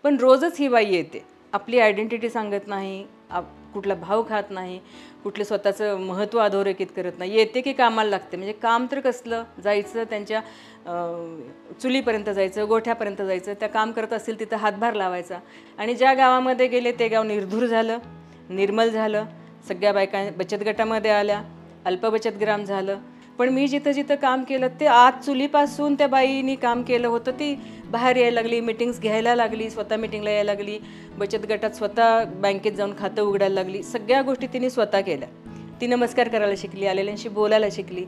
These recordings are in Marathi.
पण रोजच ही बाई येते, आपली आयडेंटिटी सांगत नाही, कुठला भाव खात नाही, कुठले स्वतःचं महत्त्व अधोरेखित करत नाही, येते की कामाला लागते. म्हणजे काम तर कसलं, जायचं त्यांच्या चुलीपर्यंत जायचं, गोठ्यापर्यंत जायचं, त्या काम करत असतील तिथं हातभार लावायचा. आणि ज्या गावामध्ये गेले ते गाव निर्धूर झालं, निर्मल झालं, सगळ्या बायका बचत गटामध्ये आल्या, अल्पबचत ग्राम झालं. पण मी जिथं जिथं काम केलं ते आत चुलीपासून त्या बाईनी काम केलं होतं. ती बाहेर यायला लागली, मीटिंग्स घ्यायला लागली, स्वतः मीटिंगला यायला लागली, बचत गटात स्वतः बँकेत जाऊन खातं उघडायला लागली. सगळ्या गोष्टी तिने स्वतः केल्या. ती नमस्कार करायला शिकली, आलेल्यांशी बोलायला शिकली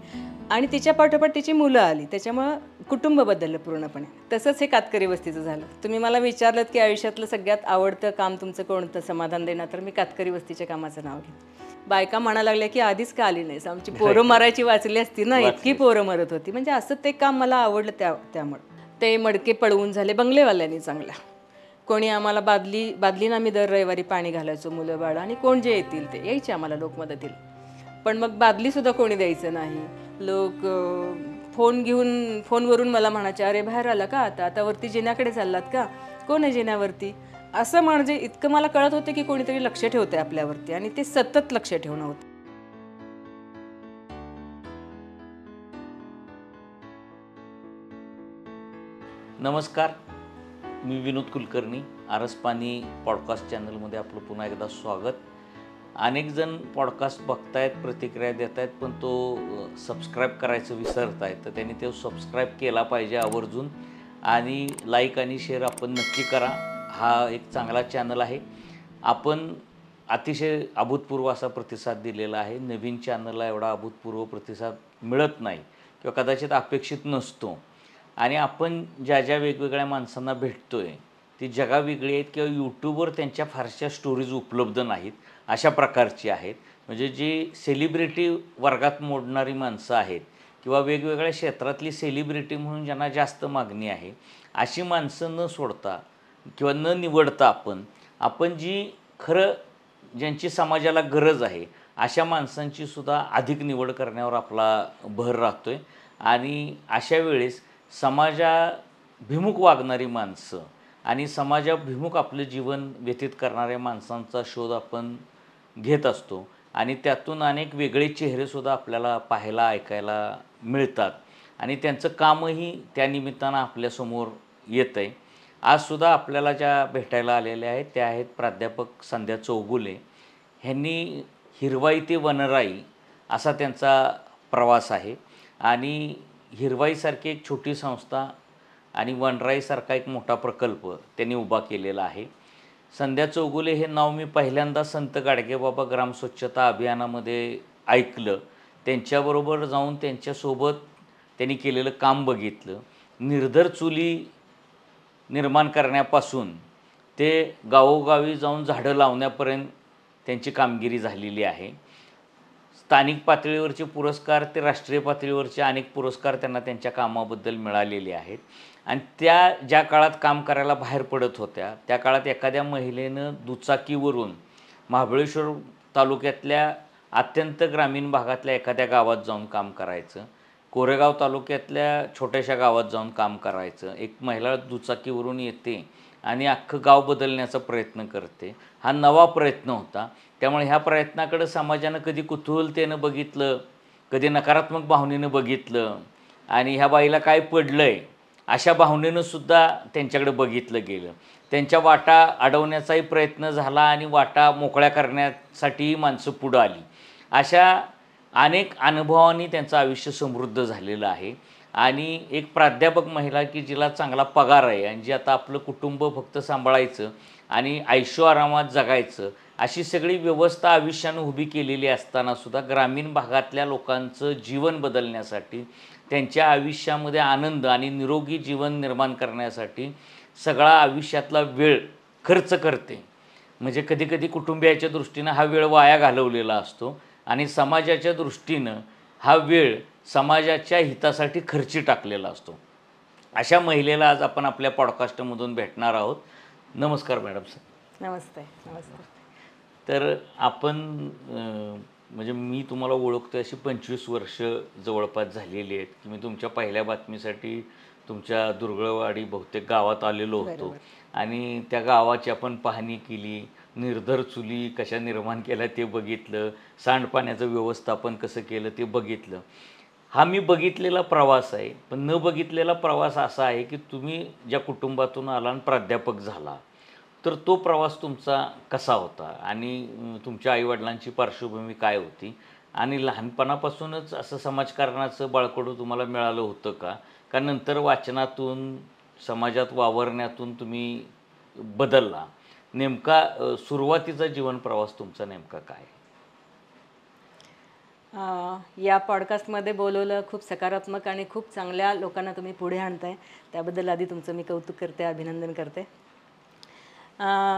आणि तिच्या पाठोपाठ तिची मुलं आली. त्याच्यामुळं कुटुंब बदललं पूर्णपणे. तसंच हे कातकरी वस्तीचं झालं. तुम्ही मला विचारलं की आयुष्यातलं सगळ्यात आवडतं काम तुमचं कोणतं, समाधान देणार, तर मी कातकरी वस्तीच्या कामाचं नाव घेईन. बायका म्हणायला लागल्या की आधीच का आली नाहीस, आमची पोरं मरायची वाचली असती ना, इतकी पोरं मरत होती. म्हणजे असं ते काम मला आवडलं. त्यामुळं ते मडके पळवून झाले बंगलेवाल्यांनी चांगल्या. कोणी आम्हाला बादलीनं आम्ही दर रविवारी पाणी घालायचो, मुलं बाळं, आणि कोण जे येतील ते यायचे आम्हाला लोक मदतीला. पण मग बादलीसुद्धा कोणी द्यायचं नाही. लोक फोनवरून मला म्हणायचे, अरे बाहेर आला का, आता वरती जिन्याकडे चाललात का, कोण आहे जिन्यावरती, असं. म्हणजे इतकं मला कळत होतं की कोणीतरी लक्ष ठेवतंय आपल्यावरती, आणि ते सतत लक्ष ठेवणं होतं. नमस्कार, मी विनोद कुलकर्णी. आरसपानी पॉडकास्ट चॅनलमध्ये आपलं पुन्हा एकदा स्वागत. अनेक जण पॉडकास्ट बघतायत, प्रतिक्रिया देत आहेत, पण तो सबस्क्राईब करायचं विसरत आहेत. तर त्यांनी ते सबस्क्राईब केला पाहिजे आवर्जून, आणि लाईक आणि शेअर आपण नक्की करा. हा एक चांगला चॅनल आहे. आपण अतिशय अभूतपूर्व असा प्रतिसाद दिलेला आहे. नवीन चॅनलला एवढा अभूतपूर्व प्रतिसाद मिळत नाही किंवा कदाचित अपेक्षित नसतो. आणि आपण ज्या ज्या वेगवेगळ्या माणसांना भेटतो आहे ती जगा वेगळी आहेत किंवा यूट्यूबवर त्यांच्या फारशा स्टोरीज उपलब्ध नाहीत, अशा प्रकारची आहेत. म्हणजे जी सेलिब्रिटी वर्गात मोडणारी माणसं आहेत किंवा वेगवेगळ्या क्षेत्रातली सेलिब्रिटी म्हणून ज्यांना जास्त मागणी आहे, अशी माणसं न सोडता किंवा न निवडता आपण जी खरं ज्यांची समाजाला गरज आहे अशा माणसांचीसुद्धा अधिक निवड करण्यावर आपला भर राहतो आहे. आणि अशा वेळेस समाजाभिमुख वागणारी माणसं आणि समाजाभिमुख आपलं जीवन व्यतीत करणाऱ्या माणसांचा शोध आपण घेत असतो, आणि त्यातून अनेक वेगळे चेहरेसुद्धा आपल्याला पाहायला ऐकायला मिळतात, आणि त्यांचं कामही त्या निमित्तानं आपल्यासमोर येतं आहे. आजसुद्धा आपल्याला ज्या भेटायला आलेल्या आहेत त्या आहेत प्राध्यापक संध्या चौगुले. ह्यांनी हिरवाई ते वनराई असा त्यांचा प्रवास आहे, आणि हिरवाईसारखी एक छोटी संस्था आणि वनराईसारखा एक मोठा प्रकल्प त्यांनी उभा केलेला आहे. संध्या चौगुले हे नाव मी पहिल्यांदा संत गाडगेबाबा ग्राम स्वच्छता अभियानामध्ये ऐकलं. त्यांच्याबरोबर जाऊन त्यांच्यासोबत त्यांनी केलेलं काम बघितलं. निर्धर चुली निर्माण करण्यापासून ते गावोगावी जाऊन झाडं लावण्यापर्यंत त्यांची कामगिरी झालेली आहे. स्थानिक पातळीवरचे पुरस्कार ते राष्ट्रीय पातळीवरचे अनेक पुरस्कार त्यांना त्यांच्या कामाबद्दल मिळालेले आहेत. आणि त्या ज्या काळात काम करायला बाहेर पडत होत्या त्या काळात एखाद्या महिलेनं दुचाकीवरून महाबळेश्वर तालुक्यातल्या अत्यंत ग्रामीण भागातल्या एखाद्या गावात जाऊन काम करायचं, कोरेगाव तालुक्यातल्या छोट्याशा गावात जाऊन काम करायचं. एक महिला दुचाकीवरून येते आणि अख्खं गाव बदलण्याचा प्रयत्न करते. हा नवा प्रयत्न होता. त्यामुळे ह्या प्रयत्नाकडं समाजानं कधी कुतूहलतेनं बघितलं, कधी नकारात्मक भावनेनं बघितलं, आणि ह्या बाईला काय पडलं आहे अशा भावनेनंसुद्धा त्यांच्याकडे बघितलं गेलं. त्यांच्या वाटा अडवण्याचाही प्रयत्न झाला आणि वाटा मोकळ्या करण्यासाठीही माणसं पुढं आली. अशा अनेक अनुभवांनी त्यांचं आयुष्य समृद्ध झालेलं आहे. आणि एक प्राध्यापक महिला की जिला चांगला पगार आहे आणि जी आता आपलं कुटुंब फक्त सांभाळायचं आणि ऐशोआरामात जगायचं अशी सगळी व्यवस्था आयुष्यानं उभी केलेली असतानासुद्धा ग्रामीण भागातल्या लोकांचं जीवन बदलण्यासाठी, त्यांच्या आयुष्यामध्ये आनंद आणि निरोगी जीवन निर्माण करण्यासाठी सगळा आयुष्यातला वेळ खर्च करते. म्हणजे कधीकधी कुटुंबियाच्या दृष्टीनं हा वेळ वाया घालवलेला असतो, आणि समाजाच्या दृष्टीनं हा वेळ समाजाच्या हितासाठी खर्ची टाकलेला असतो. अशा महिलेला आज आपण आपल्या पॉडकास्टमधून भेटणार आहोत. नमस्कार मॅडम. सर नमस्ते. नमस्ते. तर आपण म्हणजे मी तुम्हाला ओळखतो अशी 25 वर्ष जवळपास झालेली आहेत की मी तुमच्या पहिल्या बातमीसाठी तुमच्या दुर्गळवाडी बहुतेक गावात आलेलो होतो आणि त्या गावाची आपण पाहणी केली, निर्धर चुली कशा निर्माण केल्या ते बघितलं, सांडपाण्याचं व्यवस्थापन कसं केलं ते बघितलं. हा मी बघितलेला प्रवास आहे. पण न बघितलेला प्रवास असा आहे की तुम्ही ज्या कुटुंबातून आला आणि प्राध्यापक झाला, तर तो प्रवास तुमचा कसा होता आणि तुमच्या आईवडिलांची पार्श्वभूमी काय होती आणि लहानपणापासूनच असं समाजकारणाचं बळकटी तुम्हाला मिळालं होतं का? का नंतर वाचनातून, समाजात वावरण्यातून तुम्ही बदलला? नेमका सुरुवातीचा जीवन प्रवास तुमचा नेमका काय? या पॉडकास्टमध्ये बोलवलं, खूप सकारात्मक आणि खूप चांगल्या लोकांना तुम्ही पुढे आणताय, त्याबद्दल आधी तुमचं मी कौतुक करते, अभिनंदन करते.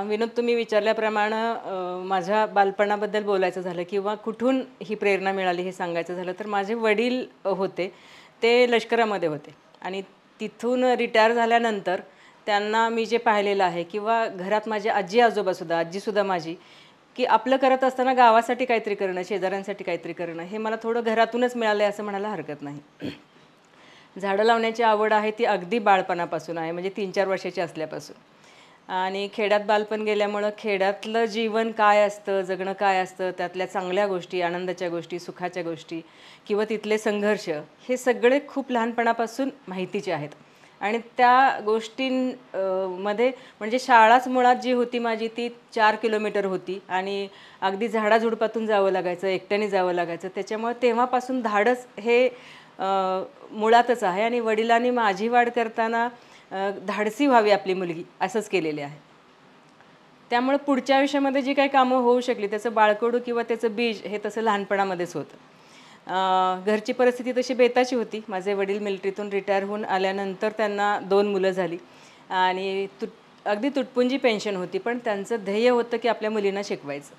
विनोद, तुम्ही विचारल्याप्रमाणे माझ्या बालपणाबद्दल बोलायचं झालं किंवा कुठून ही प्रेरणा मिळाली हे सांगायचं झालं तर माझे वडील होते ते लष्करामध्ये होते आणि तिथून रिटायर झाल्यानंतर त्यांना मी जे पाहिलेलं आहे किंवा घरात माझे आजी आजोबासुद्धा, आजीसुद्धा माझी, की आपलं करत असताना गावासाठी काहीतरी करणं, शेजाऱ्यांसाठी काहीतरी करणं हे मला थोडं घरातूनच मिळालं आहे असं म्हणायला हरकत नाही. झाडं लावण्याची आवड आहे ती अगदी बाळपणापासून आहे, म्हणजे 3-4 वर्षाची असल्यापासून. आणि खेड्यात बालपण गेल्यामुळं खेड्यातलं जीवन काय असतं, जगणं काय असतं, त्यातल्या चांगल्या गोष्टी, आनंदाच्या गोष्टी, सुखाच्या गोष्टी किंवा तिथले संघर्ष हे सगळे खूप लहानपणापासून माहितीचे आहेत. आणि त्या मध्ये म्हणजे शाळाच मुळात जी होती माझी ती 4 किलोमीटर होती आणि अगदी झाडाझुडपातून जावं लागायचं, एकट्याने जावं लागायचं. त्याच्यामुळे तेव्हापासून धाडस हे मुळातच आहे आणि वडिलांनी माझी वाढ करताना धाडसी व्हावी आपली मुलगी असंच केलेले आहे. त्यामुळे पुढच्या आयुष्यामध्ये जी काही कामं होऊ शकली त्याचं बाळकडू किंवा त्याचं बीज हे तसं लहानपणामध्येच होतं. घरची परिस्थिती तशी बेताची होती. माझे वडील मिलिटरीतून रिटायर होऊन आल्यानंतर त्यांना 2 मुलं झाली आणि अगदी तुटपुंजी पेन्शन होती, पण त्यांचं ध्येय होतं की आपल्या मुलींना शिकवायचं.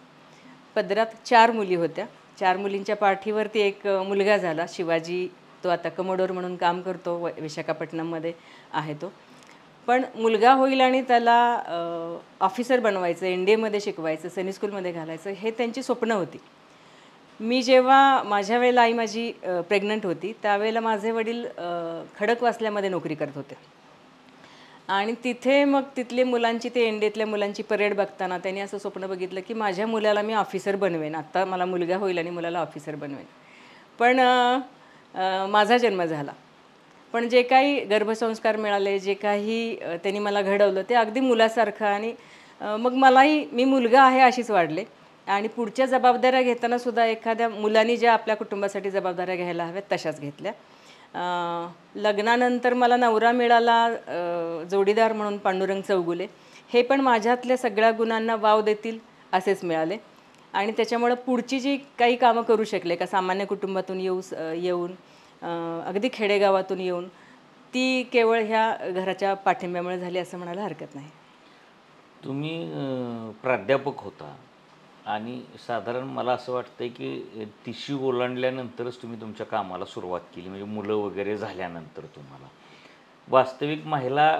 पदरात 4 मुली होत्या. 4 मुलींच्या पाठीवरती एक मुलगा झाला, शिवाजी. तो आता कमोडोर म्हणून काम करतो, विशाखापट्टणममध्ये आहे तो. पण मुलगा होईल आणि त्याला ऑफिसर बनवायचं, NDAमध्ये शिकवायचं, सैनिक स्कूलमध्ये घालायचं हे त्यांची स्वप्न होती. मी जेव्हा माझ्या वेळेला आई माझी प्रेग्नंट होती त्यावेळेला माझे वडील खडकवासल्यामध्ये नोकरी करत होते आणि तिथे मग तिथले मुलांची, ते NDAतल्या मुलांची परेड बघताना त्यांनी असं स्वप्न बघितलं की माझ्या मुलाला मी ऑफिसर बनवेन, आत्ता मला मुलगा होईल आणि मुलाला ऑफिसर बनवेन. पण माझा जन्म झाला. पण जे काही गर्भसंस्कार मिळाले, जे काही त्यांनी मला घडवलं ते अगदी मुलासारखं आणि मग मलाही मी मुलगा आहे अशीच वाढले आणि पुढच्या जबाबदाऱ्या घेताना सुद्धा एखाद्या मुलांनी ज्या आपल्या कुटुंबासाठी जबाबदाऱ्या घ्यायला हव्यात तशाच घेतल्या. लग्नानंतर मला नवरा मिळाला जोडीदार म्हणून पांडुरंग चौगुले. हे पण माझ्यातल्या सगळ्या गुणांना वाव देतील असेच मिळाले आणि त्याच्यामुळं पुढची जी काही कामं करू शकले का सामान्य कुटुंबातून येऊन अगदी खेडेगावातून येऊन ती केवळ ह्या घराच्या पाठिंब्यामुळे झाली असं म्हणायला हरकत नाही. तुम्ही प्राध्यापक होता आणि साधारण मला असं वाटतं की 30 ओलांडल्यानंतरच तुम्ही तुमच्या कामाला सुरुवात केली, म्हणजे मुलं वगैरे झाल्यानंतर तुम्हाला. वास्तविक महिला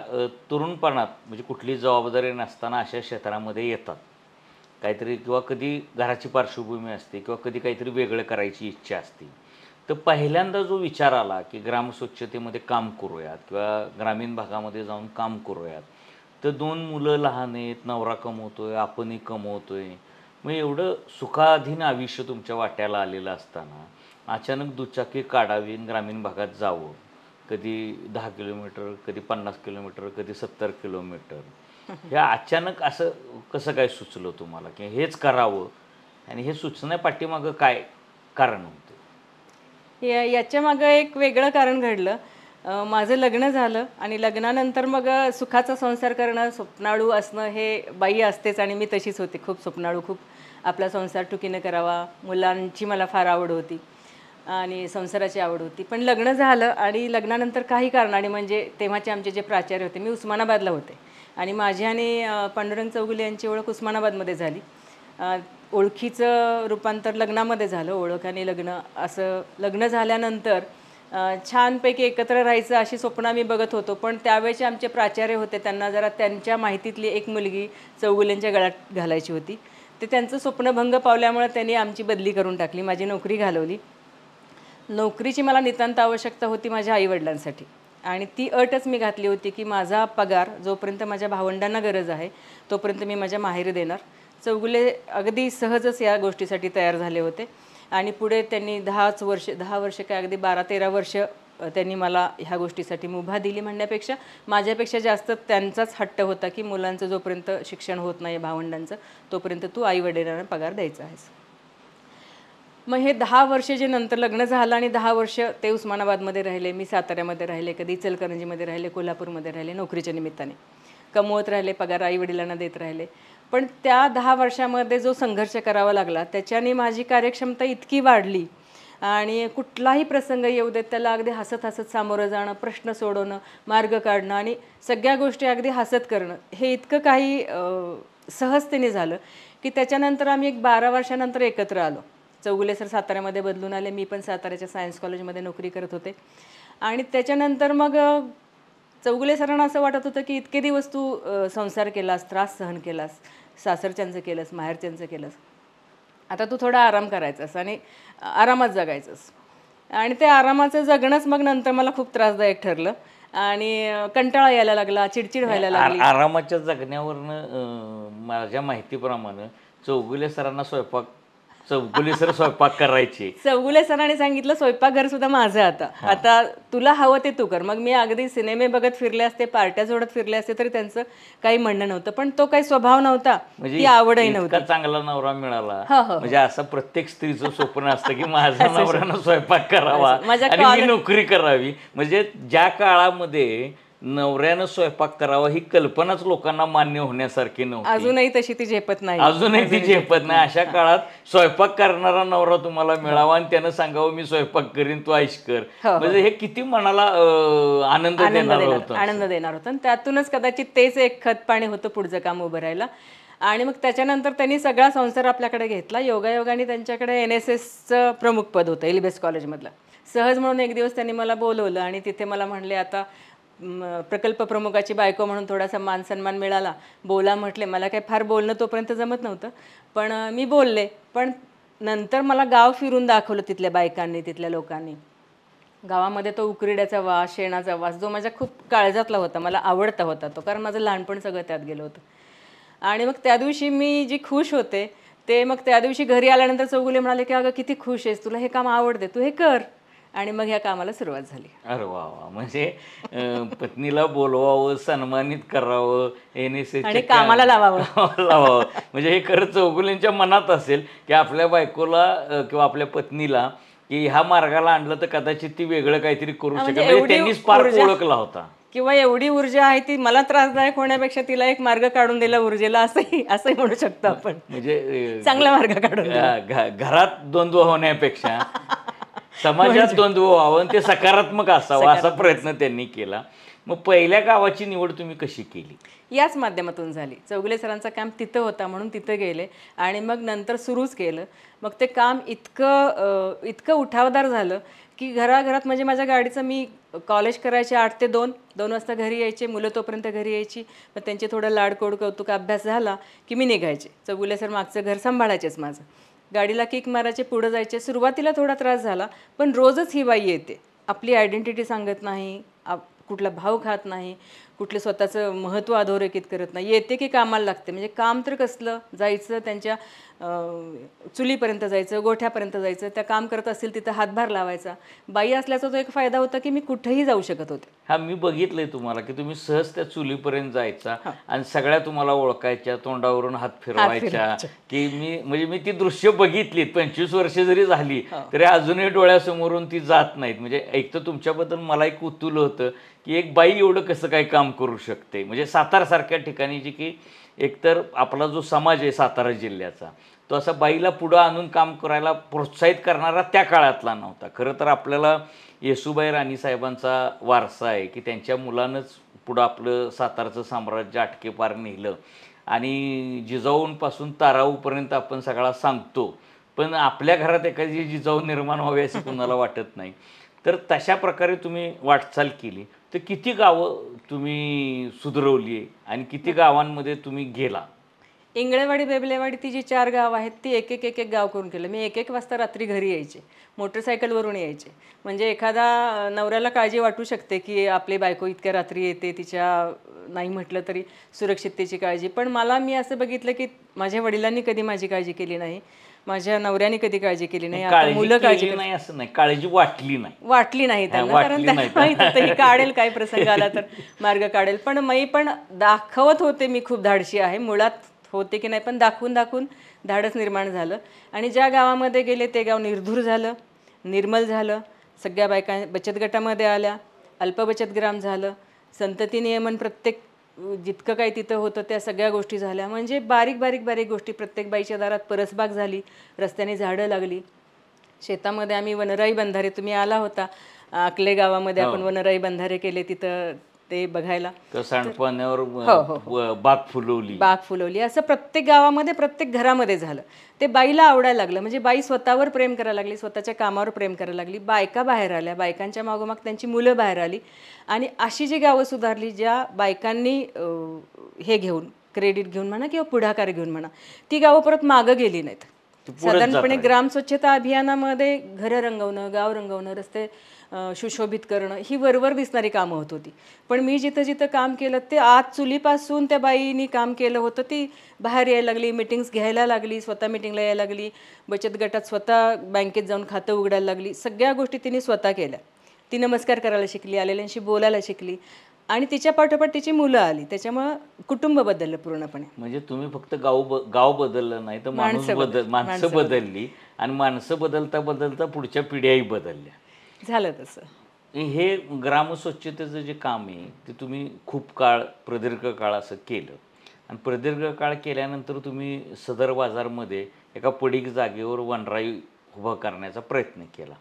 तरुणपणात म्हणजे कुठली जबाबदारी नसताना अशा क्षेत्रामध्ये येतात, काहीतरी किंवा कधी घराची पार्श्वभूमी असते किंवा कधी काहीतरी वेगळं करायची इच्छा असते. तर पहिल्यांदा जो विचार आला की ग्रामस्वच्छतेमध्ये काम करूयात किंवा ग्रामीण भागामध्ये जाऊन काम करूयात, तर 2 मुलं लहान आहेत, नवरा कमवतोय, आपणही कमवतोय, मग एवढं सुखाधीन आयुष्य तुमच्या वाट्याला आलेलं असताना अचानक दुचाकी काढावी आणि ग्रामीण भागात जावं, कधी 10 किलोमीटर, कधी 50 किलोमीटर, कधी 70 किलोमीटर, हे अचानक असं कसं काय सुचलं तुम्हाला की हेच करावं आणि हे सुचण्यापाठीमागं काय कारण होतं? याच्यामागं एक वेगळं कारण घडलं. माझं लग्न झालं आणि लग्नानंतर मग सुखाचा संसार करणं, स्वप्नाळू असणं हे बाई असतेच आणि मी तशीच होती, खूप स्वप्नाळू, खूप आपला संसार टुकीनं करावा, मुलांची मला फार आवड होती आणि संसाराची आवड होती. पण लग्न झालं आणि लग्नानंतर काही कारणाने, म्हणजे तेव्हाचे आमचे जे प्राचार्य होते, मी उस्मानाबादला होते आणि माझी आणि पांडुरंग चौगुले यांची ओळख उस्मानाबादमध्ये झाली. ओळखीचं रूपांतर लग्नामध्ये झालं, ओळख आणि लग्न असं. लग्न झाल्यानंतर छानपैकी एकत्र राहायचं अशी स्वप्न मी बघत होतो, पण त्यावेळेचे आमचे प्राचार्य होते त्यांना जरा त्यांच्या माहितीतली एक मुलगी चौगुलेंच्या गळ्यात घालायची होती. ते त्यांचं स्वप्न भंग पावल्यामुळे त्यांनी आमची बदली करून टाकली, माझी नोकरी घालवली. नोकरीची मला नितांत आवश्यकता होती माझ्या आईवडिलांसाठी आणि ती अटच मी घातली होती की माझा पगार जोपर्यंत माझ्या भावंडांना गरज आहे तोपर्यंत मी माझ्या माहेरी देणार. चौगुले अगदी सहजच या गोष्टीसाठी तयार झाले होते आणि पुढे त्यांनी 10 वर्ष काय अगदी 12-13 वर्ष त्यांनी मला ह्या गोष्टीसाठी मुभा दिली म्हणण्यापेक्षा माझ्यापेक्षा जास्त त्यांचाच हट्ट होता की मुलांचं जोपर्यंत शिक्षण होत नाही भावंडांचं तोपर्यंत तू आईवडिलांना पगार द्यायचा आहेस. मग हे 10 वर्ष जे नंतर लग्न झालं आणि 10 वर्ष ते उस्मानाबादमध्ये राहिले, मी साताऱ्यामध्ये राहिले, कधी इचलकरंजीमध्ये राहिले, कोल्हापूरमध्ये राहिले, नोकरीच्या निमित्ताने कमवत राहिले, पगार आईवडिलांना देत राहिले. पण त्या 10 वर्षामध्ये जो संघर्ष करावा लागला त्याच्याने माझी कार्यक्षमता इतकी वाढली आणि कुठलाही प्रसंग येऊ देत त्याला अगदी हसत हसत सामोरं जाणं, प्रश्न सोडवणं, मार्ग काढणं आणि सगळ्या गोष्टी अगदी हसत करणं हे इतकं काही सहजतेने झालं की त्याच्यानंतर आम्ही एक 12 वर्षानंतर एकत्र आलो. चौगुले सर साताऱ्यामध्ये बदलून आले, मी पण साताऱ्याच्या सायन्स कॉलेजमध्ये नोकरी करत होते आणि त्याच्यानंतर मग चौगुले सरांना असं वाटत होतं की इतके दिवस तू संसार केलास, त्रास सहन केलास, सासरच्यांचं केलंस, माहेरच्यांचं केलंस, आता तू थोडा आराम करायचास आणि आरामात जगायचंस. आणि ते आरामाचं जगणंच मग नंतर मला खूप त्रासदायक ठरलं आणि कंटाळा यायला लागला, चिडचिड व्हायला लागली. आरामाच्या जगण्यावरनं माझ्या माहितीप्रमाणे चौगुले सरांना चौगुले सर स्वयंपाक करायचे. चौगुले सरांनी सांगितलं स्वयंपाकघर सुद्धा माझं आता तुला हवं ते तू कर. मग मी अगदी सिनेमे बघत फिरले असते, पार्ट्या जोडत फिरले असते तरी त्यांचं काही म्हणणं नव्हतं. पण तो काही स्वभाव नव्हता, ती आवडही नव्हती. चांगला नवरा मिळाला म्हणजे असं प्रत्येक स्त्रीचं स्वप्न असतं की माझ्या नवऱ्यानं स्वयंपाक करावा आणि मी नोकरी करावी. म्हणजे ज्या काळामध्ये नवऱ्यानं स्वयंपाक करावा ही कल्पनाच लोकांना मान्य होण्यासारखी नव्हती. अजूनही तशी ती झेपत नाही, अजूनही ती झेपत नाही. अशा काळात स्वयंपाक करणारा नवरा तुम्हाला मिळावा आणि त्यानं सांगावं मी स्वयंपाक करीन, तू ऐश कर. म्हणजे हे किती मनाला आनंद देणार होतं. आणि त्यातूनच कदाचित तेच एक खत पाणी होतं पुढचं काम उभं राहायला. आणि मग त्याच्यानंतर त्यांनी सगळा संसार आपल्याकडे घेतला. योगायोगाने त्यांच्याकडे NSSचं प्रमुख पद होतं एलिबेस कॉलेजमधलं. सहज म्हणून एक दिवस त्यांनी मला बोलवलं आणि तिथे मला म्हणले आता प्रकल्प प्रमुखाची बायको म्हणून थोडासा मान सन्मान मिळाला, बोला म्हटले. मला काही फार बोलणं तोपर्यंत जमत नव्हतं पण मी बोलले. पण नंतर मला गाव फिरून दाखवलं तिथल्या बायकांनी, तिथल्या लोकांनी. गावामध्ये तो उकरड्याचा वास, शेणाचा वास जो माझ्या खूप काळजातला होता, मला आवडता होता तो, कारण माझं लहानपण सगळं त्यात गेलं होतं. आणि मग त्या दिवशी मी जी खुश होते ते मग त्या दिवशी घरी आल्यानंतर चौगुले म्हणाले की अगं किती खुश आहेस, तुला हे काम आवडते, तू हे कर. आणि मग ह्या कामाला सुरुवात झाली. अरे वा वा. म्हणजे पत्नीला बोलवावं, सन्मानित करावं, आणि कामाला लावावं. म्हणजे हे खरं चौगुलेंच्या मनात असेल की आपल्या बायकोला किंवा आपल्या पत्नीला की ह्या मार्गाला आणलं तर कदाचित ती वेगळं काहीतरी करू शकेल. त्यांनीच पार ओळखला होता किंवा एवढी ऊर्जा आहे ती मला त्रासदायक होण्यापेक्षा तिला एक मार्ग काढून दिला ऊर्जेला, असंही म्हणू शकतो आपण. म्हणजे चांगला मार्ग काढून घरात द्वंद्व होण्यापेक्षा समाजात द्वंद्व व्हावं, ते सकारात्मक असावं असा प्रयत्न त्यांनी केला. मग पहिल्या गावाची निवड तुम्ही कशी केली? याच माध्यमातून झाली. चौगुले सरांचा कॅम्प तिथं होता म्हणून तिथं गेले आणि मग नंतर सुरूच केलं. मग ते काम इतकं उठावदार झालं की घराघरात, म्हणजे माझ्या गाडीचं, मी कॉलेज करायचे 8 ते 2 वाजता घरी यायचे, मुलं तोपर्यंत घरी यायची. मग त्यांचे थोडं लाडकोड कौतुक अभ्यास झाला की मी निघायचे. चौगुले सर मागचं घर सांभाळायचेच माझं. गाडीला किक मारायचे, पुढं जायचे. सुरुवातीला थोडा त्रास झाला पण रोजच ही बाई येते, आपली आयडेंटिटी सांगत नाही, कुठला भाव खात नाही, कुठले स्वतःचं महत्त्व अधोरेखित करत नाही, येते की कामाला लागते. म्हणजे काम तर कसलं, जायचं त्यांच्या चुलीपर्यंत जायचं, गोठ्यापर्यंत जायचं, त्या काम करत असतील तिथं हातभार लावायचा. बाई असल्याचा तो एक फायदा होता की मी कुठेही जाऊ शकत होते. हा, मी बघितलंय तुम्हाला की तुम्ही सहज त्या चुलीपर्यंत जायचा आणि सगळ्या तुम्हाला ओळखायच्या, तोंडावरून हात फिरवायच्या की मी ती दृश्य बघितलीत. 25 वर्ष जरी झाली तरी अजूनही डोळ्यासमोरून ती जात नाहीत. म्हणजे एक तर तुमच्याबद्दल मला एक कुतूहल होतं की एक बाई एवढं कसं काय काम करू शकते. म्हणजे सातारासारख्या ठिकाणी जी की एकतर आपला जो समाज आहे सातारा जिल्ह्याचा, तो असा बाईला पुढं आणून काम करायला प्रोत्साहित करणारा त्या काळातला नव्हता. खरं तर आपल्याला येसूबाई राणी साहेबांचा वारसा आहे की त्यांच्या मुलानंच पुढं आपलं सातारचं साम्राज्य आटकेपार नेलं आणि जिजाऊंपासून ताराऊपर्यंत आपण सगळा सांगतो. पण आपल्या घरात एखादी जिजाऊ निर्माण व्हावी अशी कुणाला वाटत नाही. तर तशा प्रकारे तुम्ही वाटचाल केली. तर किती गावं तुम्ही सुधरवली आणि किती गावांमध्ये तुम्ही गेला? इंगळेवाडी बेबलेवाडी ती जी 4 गावं आहेत ती एक एक गाव करून केलं. मी 1 वाजता रात्री घरी यायचे, मोटरसायकलवरून यायचे. म्हणजे एखादा नवऱ्याला काळजी वाटू शकते की आपली बायको इतक्या रात्री येते, तिच्या नाही म्हटलं तरी सुरक्षिततेची काळजी. पण मी असं बघितलं की माझ्या वडिलांनी कधी माझी काळजी केली नाही, माझ्या नवऱ्याने कधी काळजी केली नाही. आता मुलं काळजी नाही असं नाही, काळजी वाटली नाही त्यांना, कारण त्यांना माहित होतं ही काढेल, काय प्रसंग आला तर मार्ग काढेल. पण पण दाखवत होते मी खूप धाडशी आहे, मुळात होते की नाही, पण दाखवून दाखवून धाडस निर्माण झालं. आणि ज्या गावामध्ये गेले ते गाव निर्धूर झालं, निर्मल झालं. सगळ्या बायका बचत गटामध्ये आल्या, अल्पबचत ग्राम झालं, संतती नियमन प्रत्येक जितकं काही तिथं होतं त्या सगळ्या गोष्टी झाल्या. म्हणजे बारीक बारीक बारीक गोष्टी. प्रत्येक बाईच्या दारात परसबाग झाली, रस्त्याने झाडं लागली. शेतामध्ये आम्ही वनराई बंधारे, तुम्ही आला होता अकले गावामध्ये, आपण वनराई बंधारे केले तिथं ते बघायला. सांडपाण्यावर बाग फुलवली. असं प्रत्येक गावामध्ये प्रत्येक घरामध्ये झालं. ते बाईला आवडायला लागलं. म्हणजे बाई स्वतःवर प्रेम करायला लागली, स्वतःच्या कामावर प्रेम करायला लागली. बायका बाहेर आल्या, बायकांच्या मागोमाग त्यांची मुलं बाहेर आली. आणि अशी जी गावं सुधारली ज्या बायकांनी हे घेऊन, क्रेडिट घेऊन म्हणा किंवा पुढाकार घेऊन म्हणा, ती गावं परत मागं गेली नाहीत. साधारणपणे ग्राम स्वच्छता अभियानामध्ये घरं रंगवणं, गाव रंगवणं, रस्ते सुशोभित करणं ही वरवर दिसणारी कामं होत होती. पण मी जिथं जिथं काम केलं ते आत चुलीपासून त्या बाईनी काम केलं होतं. ती बाहेर यायला लागली, मिटिंग्स घ्यायला लागली, स्वतः मिटिंगला यायला लागली, बचत गटात स्वतः बँकेत जाऊन खातं उघडायला लागली. सगळ्या गोष्टी तिने स्वतः केल्या. ती नमस्कार करायला शिकली, आलेल्यांशी बोलायला शिकली, आणि तिच्या पाठोपाठ तिची मुलं आली. त्याच्यामुळं कुटुंब बदललं पूर्णपणे. म्हणजे तुम्ही फक्त गाव बदललं नाही तर माणसं बदलली, आणि माणसं बदलता बदलता पुढच्या पिढ्याही बदलल्या. झालं तसं. हे ग्रामस्वच्छतेचं जे काम आहे ते तुम्ही खूप काळ, प्रदीर्घ काळ असं केलं, आणि प्रदीर्घ काळ केल्यानंतर तुम्ही सदर बाजारमध्ये एका पडीक जागेवर वनराई उभा करण्याचा प्रयत्न केला.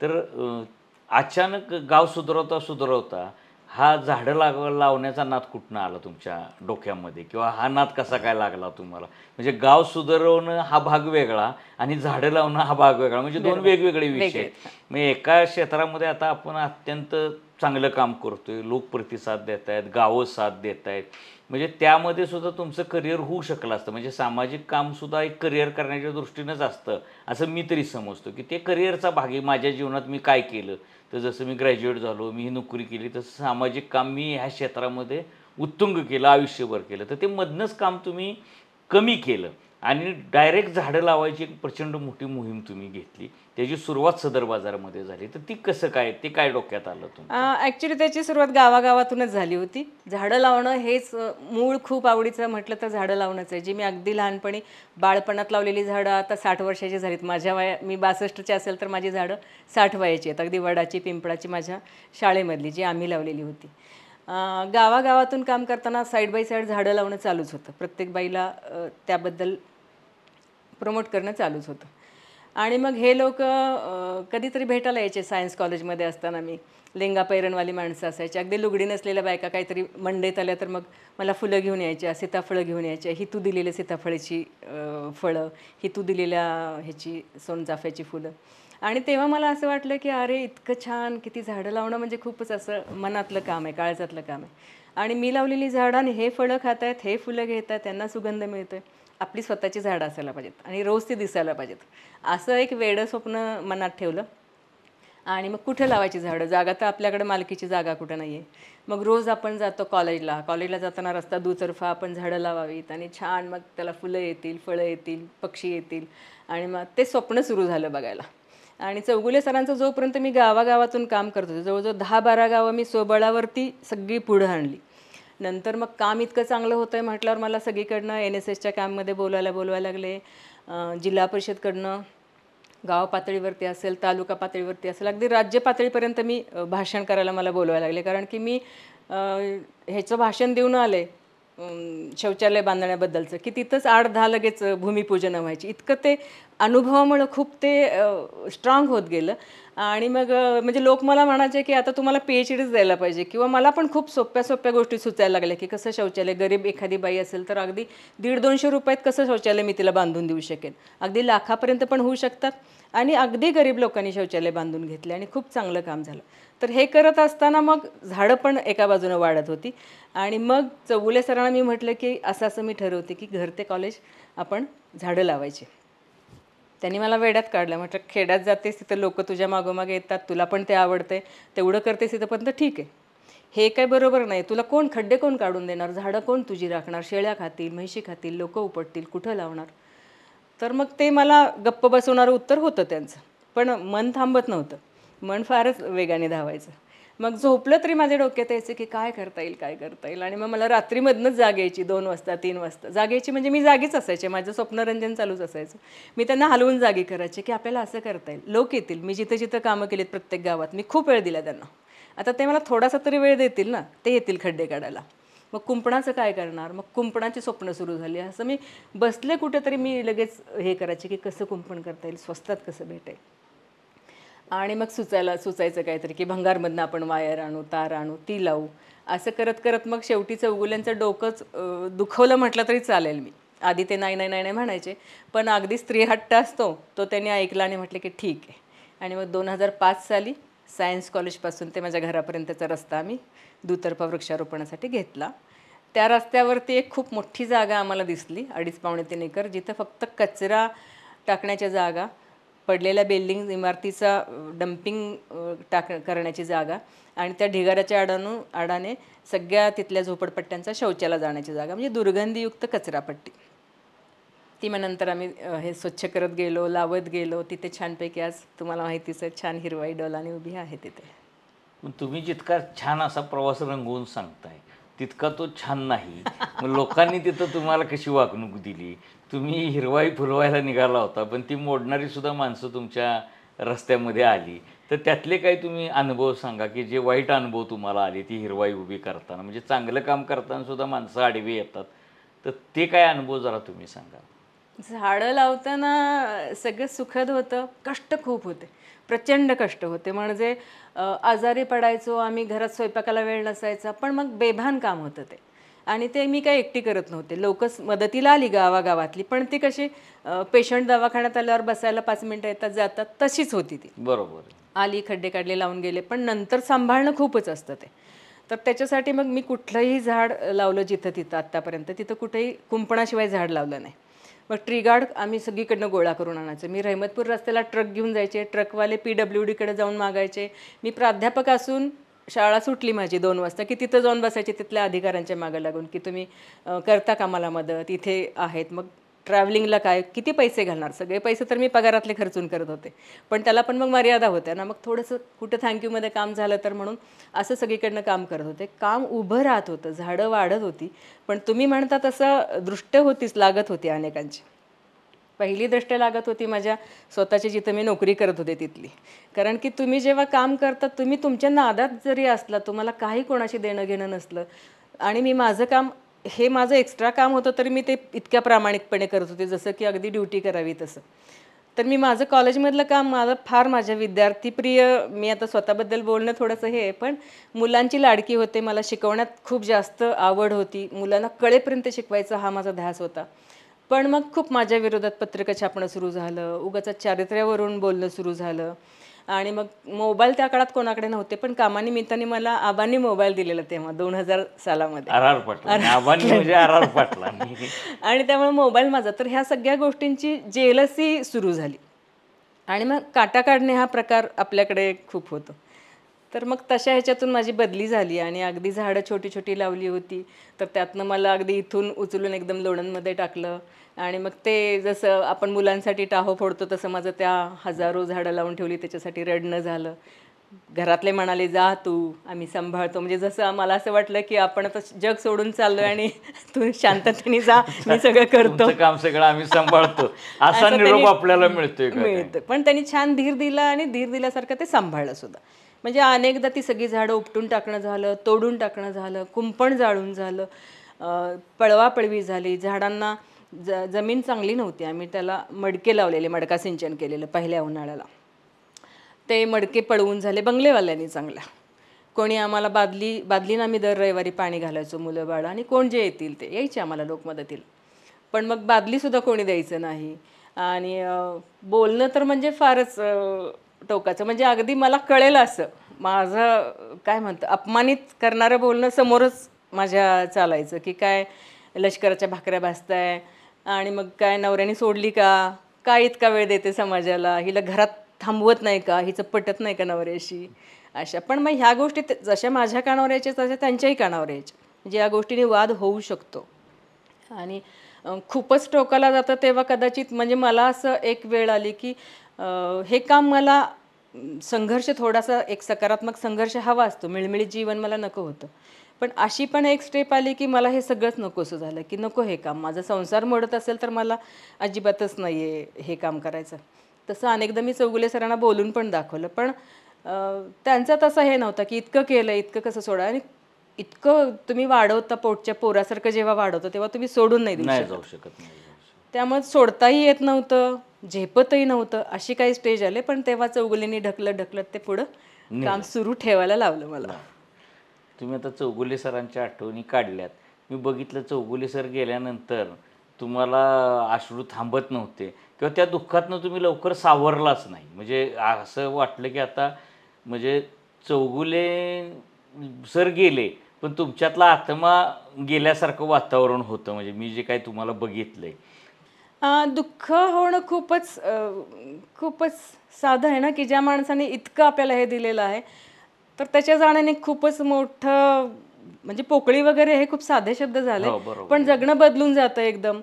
तर अचानक गाव सुधरवता हा झाडं लावण्याचा नाद कुठनं आला तुमच्या डोक्यामध्ये, किंवा हा नाद कसा काय लागला तुम्हाला? म्हणजे गाव सुधारवणं हा भाग वेगळा आणि झाडं लावणं हा भाग वेगळा, म्हणजे दोन वेगवेगळे विषय. म्हणजे एका क्षेत्रामध्ये आता आपण अत्यंत चांगलं काम करतोय, लोक प्रतिसाद देत आहेत, गावं साथ देत आहेत, म्हणजे त्यामध्ये सुद्धा तुमचं करिअर होऊ शकलं असतं. म्हणजे सामाजिक कामसुद्धा एक करिअर करण्याच्या दृष्टीनंच असतं असं मी तरी समजतो, की ते करिअरचा भाग आहे. माझ्या जीवनात मी काय केलं, तर जसं मी ग्रॅज्युएट झालो, मी ही नोकरी केली, तसं सामाजिक काम मी ह्या क्षेत्रामध्ये उत्तुंग केलं, आयुष्यभर केलं. तर ते मधनंच काम तुम्ही कमी केलं आणि डायरेक्ट झाडं लावायची एक प्रचंड मोठी मोहीम तुम्ही घेतली. त्याची सुरुवात सदर बाजारामध्ये झाली. तर ती कसं काय, ते काय डोक्यात आलं तुम्हाला? ॲक्च्युली त्याची सुरुवात गावागावातूनच झाली होती. झाडं लावणं हेच मूळ खूप आवडीचं म्हटलं तर झाडं लावणंच आहे. जी मी अगदी लहानपणी बाळपणात लावलेली झाडं आता 60 वर्षाची झालीत. मी 62ची असेल तर माझी झाडं 60 वयाची आहेत. अगदी वडाची, पिंपळाची माझ्या शाळेमधली जी आम्ही लावलेली होती. गावागावातून काम करताना साईड बाय साईड झाडं लावणं चालूच होतं. प्रत्येक बाईला त्याबद्दल प्रमोट करणं चालूच होतं. आणि मग हे लोक कधीतरी भेटायला यायचे. सायन्स कॉलेजमध्ये असताना मी, लेंगा पैरणवाली माणसं असायची, अगदी लुगडी नसलेल्या बायका काहीतरी मंडईत आल्या तर मग मला फुलं घेऊन यायच्या, सीताफळं घेऊन यायच्या. ही तू दिलेली सीताफळाची फळं, ही तू दिलेल्या ह्याची सोनचाफ्याची फुलं. आणि तेव्हा मला असं वाटलं की अरे इतकं छान, किती झाडं लावणं म्हणजे खूपच असं मनातलं काम आहे, काळजातलं काम आहे. आणि मी लावलेली झाडं आणि हे फळं खात आहेत, हे फुलं घेत आहेत, त्यांना सुगंध मिळतो आहे. आपली स्वतःची झाडं असायला पाहिजेत आणि रोज ती दिसायला पाहिजेत, असं एक वेडं स्वप्न मनात ठेवलं. आणि मग कुठं लावायची झाडं? जागा तर आपल्याकडे मालकीची जागा कुठं नाही आहे. मग रोज आपण जातो कॉलेजला जाताना रस्ता दुतर्फा आपण झाडं लावावीत आणि छान मग त्याला फुलं येतील, फळं येतील, पक्षी येतील. आणि मग ते स्वप्न सुरू झालं बघायला. आणि चौगुले सरांचं जोपर्यंत मी गावागावातून काम करत होते, जवळजवळ 10-12 गावं मी स्वबळावरती सगळी पुढं आणली. नंतर मग काम इतकं चांगलं होतं आहे म्हटल्यावर मला सगळीकडनं NSSच्या काममध्ये बोलवायला लागले. जिल्हा परिषदकडनं गाव पातळीवरती असेल, तालुका पातळीवरती असेल, अगदी राज्य पातळीपर्यंत मी भाषण करायला मला बोलवायला लागले. कारण की मी ह्याचं भाषण देऊन आले शौचालय बांधण्याबद्दलचं, की तिथंच 8-10 लगेच भूमिपूजन व्हायची. इतकं ते अनुभवामुळं खूप ते स्ट्रॉंग होत गेलं. आणि मग म्हणजे लोक मला म्हणायचे की आता तुम्हाला PhDच द्यायला पाहिजे, किंवा मला पण खूप सोप्या सोप्या गोष्टी सुचायला लागल्या की कसं शौचालय, गरीब एखादी बाई असेल तर अगदी 150-200 रुपयात कसं शौचालय मी तिला बांधून देऊ शकेन. अगदी लाखापर्यंत पण होऊ शकतात. आणि अगदी गरीब लोकांनी शौचालय बांधून घेतले आणि खूप चांगलं काम झालं. तर हे करत असताना मग झाडं पण एका बाजूनं वाढत होती. आणि मग चौगुले सरांना मी म्हटलं की असं असं मी ठरवते की घर ते कॉलेज आपण झाडं लावायची. त्यांनी मला वेड्यात काढलं. म्हटलं खेड्यात जातेस तिथं लोक तुझ्या मागोमागे येतात, तुला पण ते आवडते, तेवढं करतेस तिथं पण तर ठीक आहे. हे काय बरोबर नाही. तुला कोण खड्डे कोण काढून देणार, झाडं कोण तुझी राखणार, शेळ्या खातील, म्हैशी खातील, लोक उपटतील, कुठं लावणार. तर मग ते मला गप्प बसवणारं उत्तर होतं त्यांचं. पण मन थांबत नव्हतं, मन फारच वेगाने धावायचं. मग झोपलं तरी माझ्या डोक्यात यायचं की काय करता येईल, काय करता येईल. आणि मग मला रात्रीमधनंच जाग यायची, 2 वाजता 3 वाजता जाग यायची. म्हणजे मी जागीच असायचे, माझं स्वप्नरंजन चालूच असायचं. मी त्यांना हलवून जागी करायचे की आपल्याला असं करता येईल, लोक येतील. मी जिथं जिथं कामं केलीत प्रत्येक गावात मी खूप वेळ दिला त्यांना. आता ते मला थोडासा तरी वेळ देतील ना, ते येतील खड्डे काढायला. मग कुंपणाचं काय करणार, मग कुंपणाची स्वप्न सुरू झाली. असं मी बसले कुठेतरी मी लगेच हे करायचे की कसं कुंपण करता येईल, स्वस्तात कसं भेटेल. आणि मग सुचायचं काहीतरी की भंगारमधनं आपण वायर आणू, तार आणू, ती लावू. असं करत करत मग शेवटी चौगुल्यांचं डोकंच दुखवलं म्हटलं तरी चालेल मी. आधी ते नाही नाही नाही नाही म्हणायचे, पण अगदी स्त्रीहट्ट असतो तो त्यांनी ऐकला आणि म्हटलं की ठीक आहे. आणि मग 2005 साली सायन्स कॉलेजपासून ते माझ्या घरापर्यंतचा रस्ता आम्ही दुतर्फा वृक्षारोपणासाठी घेतला. त्या रस्त्यावरती एक खूप मोठी जागा आम्हाला दिसली, 2.5-3 एकर, जिथं फक्त कचरा टाकण्याच्या जागा, पडलेल्या बिल्डिंग इमारतीचा डम्पिंग करण्याची जागा, आणि त्या ढिगाऱ्याच्या आडाने सगळ्या तिथल्या झोपडपट्ट्यांचा शौचाला जाण्याची जागा, म्हणजे दुर्गंधीयुक्त कचरापट्टी. ती मग नंतर आम्ही हे स्वच्छ करत गेलो, लावत गेलो. तिथे छानपैकी आज तुम्हाला माहितीच आहे छान हिरवाई डोलाने उभी आहे तिथे. पण तुम्ही जितका छान असा प्रवास रंगवून सांगताय तितका तो छान नाही. मग लोकांनी तिथं तुम्हाला कशी वागणूक दिली? तुम्ही हिरवाई फुलवायला निघाला होता, पण ती मोडणारी सुद्धा माणसं तुमच्या रस्त्यामध्ये आली. तर त्यातले काही तुम्ही अनुभव सांगा की जे वाईट अनुभव तुम्हाला आले ती हिरवाई उभी करताना. म्हणजे चांगलं काम करताना सुद्धा माणसं आडवी येतात, तर ते काय अनुभव जरा तुम्ही सांगा. झाडं लावताना सगळं सुखद होतं, कष्ट खूप होते, प्रचंड कष्ट होते. म्हणजे आजारी पडायचो आम्ही, घरात स्वयंपाकाला वेळ नसायचा, पण मग बेभान काम होतं ते. आणि ते मी काही एकटी करत नव्हते, लोकच मदतीला आली गावागावातली, पण ती कशी पेशंट दवाखान्यात आल्यावर बसायला 5 मिनटं येतात जातात तशीच होती ती. बरोबर. आली, खड्डे काढले, लावून गेले, पण नंतर सांभाळणं खूपच असतं ते. तर त्याच्यासाठी मग मी कुठलंही झाड लावलं जिथं तिथं आत्तापर्यंत, तिथं कुठेही कुंपणाशिवाय झाड लावलं नाही. मग ट्री गार्ड आम्ही सगळीकडनं गोळा करून आणायचो. मी रहमतपूर रस्त्याला ट्रक घेऊन जायचे, ट्रकवाले PWDकडे जाऊन मागायचे. मी प्राध्यापक असून शाळा सुटली माझी 2 वाजता की तिथं जाऊन बसायचे तिथल्या अधिकाऱ्यांच्या मागं लागून की तुम्ही करता का मला मदत, इथे आहेत. मग ट्रॅव्हलिंगला काय किती पैसे घालणार, सगळे पैसे तर मी पगारातले खर्चून करत होते, पण त्याला पण मग मर्यादा होत्या ना. मग थोडंसं कुठं थँक्यूमध्ये काम झालं तर म्हणून असं सगळीकडनं काम करत होते. काम उभं राहत होतं, झाडं वाढत होती, पण तुम्ही म्हणता तसं दृष्ट होतीच, लागत होती अनेकांची. पहिली दृष्ट लागत होती माझ्या स्वतःची, जिथं मी नोकरी करत होते तिथली. कारण की तुम्ही जेव्हा काम करता, तुम्ही तुमच्या नादात जरी असला, तुम्हाला काही कोणाशी देणं घेणं नसलं, आणि मी माझं काम हे माझं एक्स्ट्रा काम होतं तरी मी ते इतक्या प्रामाणिकपणे करत होते जसं की अगदी ड्युटी करावी तसं. तर मी माझं कॉलेजमधलं काम मला फार माझ्या विद्यार्थीप्रिय, मी आता स्वतःबद्दल बोलणं थोडंसं हे आहे, पण मुलांची लाडकी होते. मला शिकवण्यात खूप जास्त आवड होती, मुलांना कळेपर्यंत शिकवायचा हा माझा ध्यास होता. पण मग खूप माझ्या विरोधात पत्रकं छापणं सुरू झालं, उगाच चारित्र्यावरून बोलणं सुरू झालं. आणि मग मोबाईल त्या काळात कोणाकडे नव्हते, पण कामानिमित्ताने मला आबांनी मोबाईल दिलेला तेव्हा 2000 सालामध्ये. आर पाटला आबांनी म्हणजे आर पाटला. आणि त्यामुळे मोबाईल माझा, तर ह्या सगळ्या गोष्टींची जेलसी सुरू झाली. आणि मग काटा काढणे हा प्रकार आपल्याकडे खूप होतो. तर मग तशा ह्याच्यातून माझी बदली झाली आणि अगदी झाडं छोटी छोटी लावली होती. तर त्यातनं मला अगदी इथून उचलून एकदम लोणंदमध्ये टाकलं. आणि मग ते जसं आपण मुलांसाठी टाहो फोडतो तसं माझं त्या हजारो झाडं लावून ठेवली, त्याच्यासाठी रडणं झालं. घरातले म्हणाले जा तू, आम्ही सांभाळतो. म्हणजे जसं मला असं वाटलं की आपण आता जग सोडून चाललोय आणि तू शांततेने जा, मी सगळं करतो, काम सगळं आम्ही सांभाळतो, असा निरोप आपल्याला मिळतोय. पण त्यांनी छान धीर दिला आणि धीर दिल्यासारखं ते सांभाळलं सुद्धा. म्हणजे अनेकदा ती सगळी झाडं उपटून टाकणं झालं, तोडून टाकणं झालं, कुंपण जाळून झालं, पळवापळवी झाली, झाडांना जमीन चांगली नव्हती. आम्ही त्याला मडके लावलेले, मडका सिंचन केलेलं पहिल्या उन्हाळ्याला. ते मडके पळवून झाले बंगलेवाल्यांनी चांगल्या. कोणी आम्हाला बादलीनं आम्ही दर रविवारी पाणी घालायचो, मुलं बाळं, आणि कोण जे येतील ते यायचे आम्हाला लोकमदतीला. पण मग बादलीसुद्धा कोणी द्यायचं नाही. आणि बोलणं तर म्हणजे फारच टोकाचं. म्हणजे अगदी मला कळेल असं माझं काय म्हणतं अपमानित करणारं बोलणं समोरच माझ्या चालायचं, की काय लष्कराच्या भाकऱ्या भाजताय, आणि मग काय नवऱ्याने सोडली का, काय इतका वेळ देते समाजाला, हिला घरात थांबवत नाही का, हिचं पटत नाही का नवऱ्याशी, अशा. पण मग ह्या गोष्टी जशा माझ्या कानावर यायच्या तशा त्यांच्याही कानावर यायच्या. म्हणजे या गोष्टीने वाद होऊ शकतो. आणि खूपच टोकाला जातं तेव्हा कदाचित म्हणजे मला असं एक वेळ आली की हे काम मला संघर्ष, थोडासा एक सकारात्मक संघर्ष हवा असतो, मिळमिळीत जीवन मला नको होतं. पण अशी पण एक स्टेप आली की मला हे सगळंच नकोसं झालं, की नको हे काम, माझा संसार मोडत असेल तर मला अजिबातच नाही आहे हे काम करायचं. तसं अनेकदा मी चौगुले सरांना बोलून पण दाखवलं, पण त्यांचं तसं हे नव्हतं की इतकं केलं इतकं कसं सोडा. आणि इतकं तुम्ही वाढवता, पोटच्या पोरासारखं जेव्हा वाढवतं तेव्हा तुम्ही सोडून नाही देऊ जाऊ शकत. शकत नाही. त्यामुळे सोडताही येत नव्हतं, झेपतही नव्हतं, अशी काही स्टेज आले. पण तेव्हा चौगुलेंनी ढकलत ते पुढं काम सुरू ठेवायला लावलं मला. तुम्ही आता चौगुले सरांच्या आठवणी काढल्यात. मी बघितलं चौगुले सर गेल्यानंतर तुम्हाला अश्रू थांबत नव्हते किंवा त्या दुःखातनं तुम्ही लवकर सावरलाच नाही. म्हणजे असं वाटलं की आता म्हणजे चौगुले सर गेले पण तुमच्यातला आत्मा गेल्यासारखं वातावरण होतं. म्हणजे मी जे काही तुम्हाला बघितलंय दुःख होणं खूपच साधं आहे ना, की ज्या माणसाने इतकं आपल्याला हे दिलेलं आहे तर त्याच्या जाण्याने खूपच मोठं, म्हणजे पोकळी वगैरे हे खूप साधे शब्द झाले, पण जगणं बदलून जातं एकदम.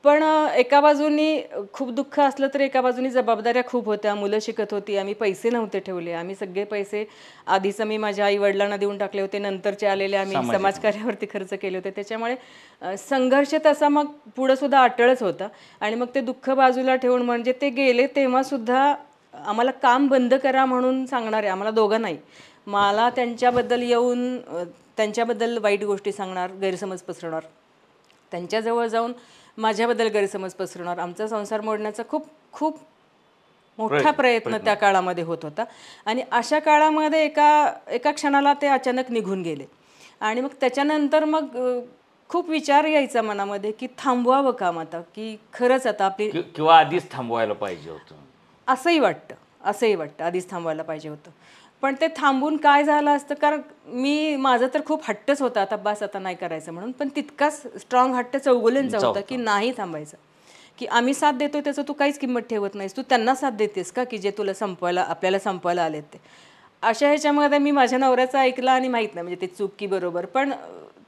पण एका बाजूनी खूप दुःख असलं तर एका बाजूनी जबाबदाऱ्या खूप होत्या, मुलं शिकत होती, आम्ही पैसे नव्हते ठेवले, आम्ही सगळे पैसे आधीचं मी माझ्या आई वडिलांना देऊन टाकले होते, नंतरचे आलेले आम्ही समाजकार्यावरती खर्च केले होते. त्याच्यामुळे संघर्ष तसा मग पुढं सुद्धा अटळच होता. आणि मग ते दुःख बाजूला ठेवून, म्हणजे ते गेले तेव्हा सुद्धा आम्हाला काम बंद करा म्हणून सांगणारे आम्हाला दोघं नाही, मला त्यांच्याबद्दल येऊन त्यांच्याबद्दल वाईट गोष्टी सांगणार, गैरसमज पसरवणार, त्यांच्याजवळ जाऊन माझ्याबद्दल गैरसमज पसरवणार, आमचा संसार मोडण्याचा खूप खूप मोठा प्रयत्न त्या काळामध्ये होत होता. आणि अशा काळामध्ये एका क्षणाला ते अचानक निघून गेले. आणि मग त्याच्यानंतर मग खूप विचार यायचा मनामध्ये की थांबवावं काम आता, की खरंच आता आपली, किंवा आधीच थांबवायला पाहिजे होतं असंही वाटतं आधीच थांबवायला पाहिजे होतं. पण ते थांबून काय झालं असतं, कारण माझं तर खूप हट्टच होता आता बस आता नाही करायचं म्हणून, पण तितकाच स्ट्रॉंग हट्ट चौगुलेंचा होता की नाही थांबायचं, की आम्ही साथ देतोय त्याचं तू काहीच किंमत ठेवत नाहीस, तू त्यांना साथ देतेस का की जे तुला आपल्याला संपवायला आलेत ते. अशा ह्याच्यामध्ये मी माझ्या नवऱ्याचं ऐकलं आणि माहीत नाही म्हणजे ते चूक की बरोबर, पण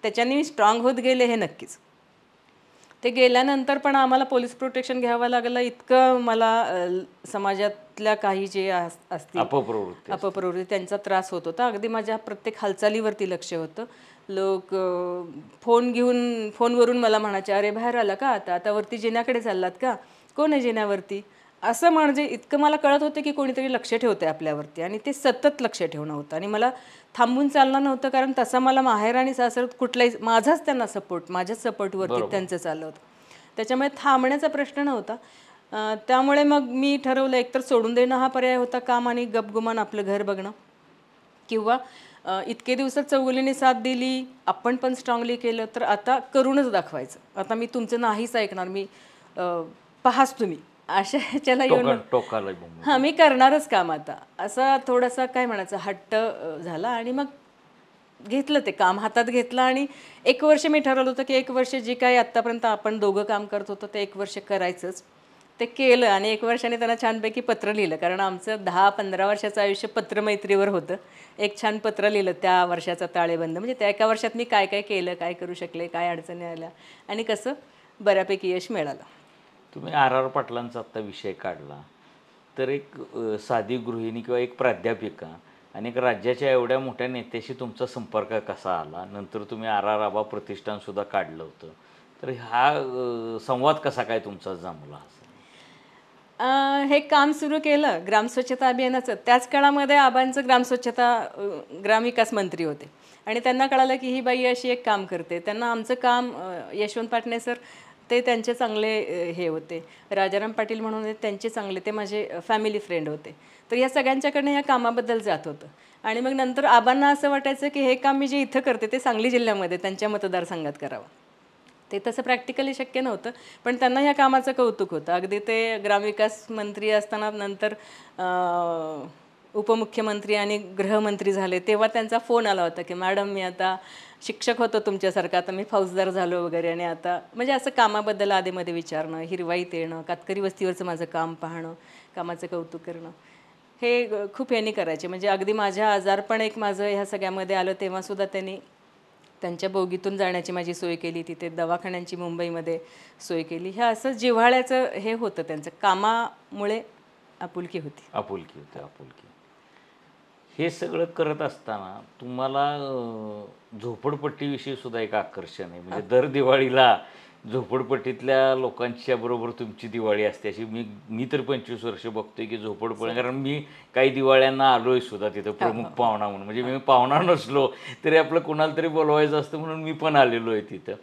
त्याच्याने मी स्ट्रॉंग होत गेले हे नक्कीच. ते गेल्यानंतर पण आम्हाला पोलीस प्रोटेक्शन घ्यावं लागलं. इतकं मला समाजातल्या काही जे असतील अपप्रवृत्ती त्यांचा त्रास होत होता. अगदी माझ्या प्रत्येक हालचालीवरती लक्ष होतं. लोक फोनवरून मला म्हणायचे, अरे बाहेर आला का आता वरती जिन्याकडे चाललात का, कोण आहे जिन्यावरती, असं. म्हणजे इतकं मला कळत होतं की कोणीतरी लक्ष ठेवतंय आपल्यावरती, आणि ते सतत लक्ष ठेवणं होतं. आणि मला थांबून चालणं नव्हतं, कारण तसं मला माहेर आणि सासर कुठलाही माझाच त्यांना सपोर्ट, माझ्याच सपोर्टवरती त्यांचं चाललं होतं. त्याच्यामुळे थांबण्याचा प्रश्न नव्हता. त्यामुळे मग मी ठरवलं, एकतर सोडून देणं हा पर्याय होता काम, आणि गपगुमान आपलं घर बघणं, किंवा इतके दिवसात चौगुलीने साथ दिली, आपण पण स्ट्रॉंगली केलं, तर आता करूनच दाखवायचं. आता मी तुमचं नाहीच ऐकणार, मी पहाच तुम्ही अशा ह्याच्याला येऊन हां मी करणारच काम आता, असा थोडासा काय म्हणायचं हट्ट झाला. आणि मग घेतलं ते काम हातात घेतलं. आणि 1 वर्ष मी ठरवलं होतं की 1 वर्ष जे काही आत्तापर्यंत आपण दोघं काम करत होतो ते 1 वर्ष करायचंच. ते केलं. आणि 1 वर्षाने त्यांना छानपैकी पत्र लिहिलं, कारण आमचं 10-15 वर्षाचं आयुष्य पत्रमैत्रीवर होतं. एक छान पत्र लिहिलं त्या वर्षाचा ताळेबंद, म्हणजे त्या 1 वर्षात मी काय काय केलं, काय करू शकले, काय अडचणी आल्या, आणि कसं बऱ्यापैकी यश मिळालं. तुम्ही RR पाटलांचा आत्ता विषय काढला, तर एक साधी गृहिणी किंवा एक प्राध्यापिका आणि एक राज्याच्या एवढ्या मोठ्या नेत्याशी तुमचा संपर्क कसा आला? नंतर तुम्ही RR आबा प्रतिष्ठानसुद्धा काढलं होतं, तर हा संवाद कसा काय तुमचा जमला? हे काम सुरू केलं ग्रामस्वच्छता अभियानाचं. त्याच काळामध्ये आबांचं ग्रामविकास मंत्री होते, आणि त्यांना कळालं की ही बाई अशी एक काम करते. त्यांना आमचं काम यशवंत पाटणे सर ते त्यांचे चांगले हे होते. राजाराम पाटील म्हणून त्यांचे चांगले, ते माझे फॅमिली फ्रेंड होते. तर या सगळ्यांच्याकडनं ह्या कामाबद्दल जात होतं. आणि मग नंतर आबांना असं वाटायचं की हे काम मी जे इथं करते ते सांगली जिल्ह्यामध्ये त्यांच्या मतदारसंघात करावं. ते तसं प्रॅक्टिकली शक्य नव्हतं, पण त्यांना ह्या कामाचं कौतुक होतं. अगदी ते ग्रामविकास मंत्री असताना नंतर उपमुख्यमंत्री आणि गृहमंत्री झाले तेव्हा त्यांचा फोन आला होता की मॅडम मी आता शिक्षक होतो तुमच्यासारखं, आता मी फौजदार झालो वगैरे, आणि आता म्हणजे असं कामाबद्दल आधेमध्ये विचारणं, हिरवाईत येणं, कातकरी वस्तीवरचं माझं काम पाहणं, कामाचं कौतुक करणं, हे खूप यांनी करायचे. म्हणजे अगदी माझ्या आजारपण एक माझं ह्या सगळ्यामध्ये आलं तेव्हासुद्धा त्यांनी त्यांच्या बोगीतून जाण्याची माझी सोय केली, तिथे दवाखान्यांची मुंबईमध्ये सोय केली. ह्या असं जिव्हाळ्याचं हे होतं त्यांचं, कामामुळे आपुलकी होती. आपुलकी होते, आपुलकी. हे सगळं करत असताना तुम्हाला झोपडपट्टीविषयी सुद्धा एक आकर्षण आहे. म्हणजे दर दिवाळीला झोपडपट्टीतल्या लोकांच्या बरोबर तुमची दिवाळी असते अशी मी तर 25 वर्ष बघतोय की झोपडपट्टी. कारण मी काही दिवाळ्यांना आलोय सुद्धा तिथं प्रमुख पाहुणा म्हणून. म्हणजे मी पाहुणा नसलो तरी आपलं कुणाला तरी बोलवायचं असतं म्हणून मी पण आलेलो आहे तिथं.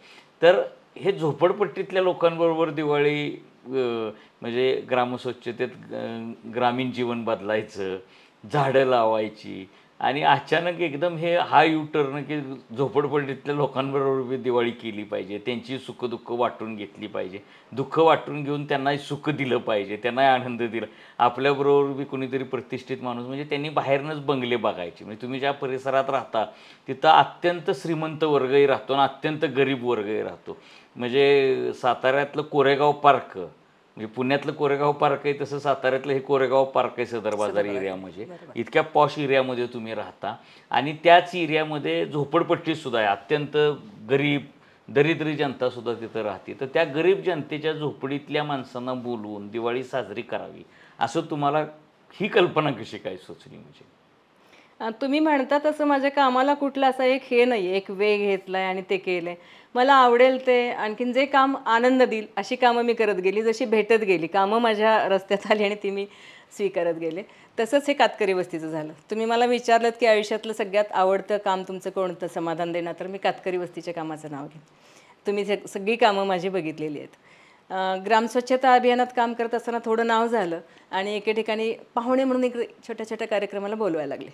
तर हे झोपडपट्टीतल्या लोकांबरोबर दिवाळी म्हणजे ग्रामस्वच्छतेत ग्रामीण जीवन बदलायचं, झाडं लावायची, आणि अचानक एकदम हा यू टर्न की झोपडपट्टीतल्या लोकांबरोबर बी दिवाळी केली पाहिजे, त्यांची सुखदुःख वाटून घेतली पाहिजे, दुःख वाटून घेऊन त्यांनाही सुख दिलं पाहिजे, त्यांनाही आनंद दिला. आपल्याबरोबर बी कोणीतरी प्रतिष्ठित माणूस, म्हणजे त्यांनी बाहेरनंच बंगले बघायचे. म्हणजे तुम्ही ज्या परिसरात राहता तिथं अत्यंत श्रीमंत वर्गही राहतो आणि अत्यंत गरीब वर्गही राहतो. म्हणजे साताऱ्यातलं कोरेगाव पार्क म्हणजे पुण्यातलं कोरेगाव पार्क आहे, तसं साताऱ्यातलं हे कोरेगाव पार्क आहे सदर बाजार एरियामध्ये. इतक्या पॉश एरियामध्ये तुम्ही राहता आणि त्याच एरियामध्ये झोपडपट्टीसुद्धा आहे. अत्यंत गरीब दरिद्री जनतासुद्धा तिथं राहते. तर त्या गरीब जनतेच्या झोपडीतल्या माणसांना बोलवून दिवाळी साजरी करावी असं तुम्हाला ही कल्पना कशी काय सुचली? म्हणजे तुम्ही म्हणता तसं माझ्या कामाला कुठला असा एक हे नाही, एक वेग घेतलाय आणि ते केलंय. मला आवडेल ते, आणखीन जे काम आनंद देईल अशी कामं मी करत गेली, जशी भेटत गेली कामं माझ्या रस्त्यात आली आणि ती मी स्वीकारत गेले. तसंच हे कातकरी वस्तीचं झालं. तुम्ही मला विचारलं की आयुष्यातलं सगळ्यात आवडतं काम तुमचं कोणतं, समाधान देणार, तर मी कातकरी वस्तीच्या कामाचं नाव घेईन. तुम्ही सगळी कामं माझी बघितलेली आहेत. ग्रामस्वच्छता अभियानात काम करत असताना थोडं नाव झालं आणि एके ठिकाणी पाहुणे म्हणून एक छोट्या छोट्या कार्यक्रमाला बोलवायला लागले.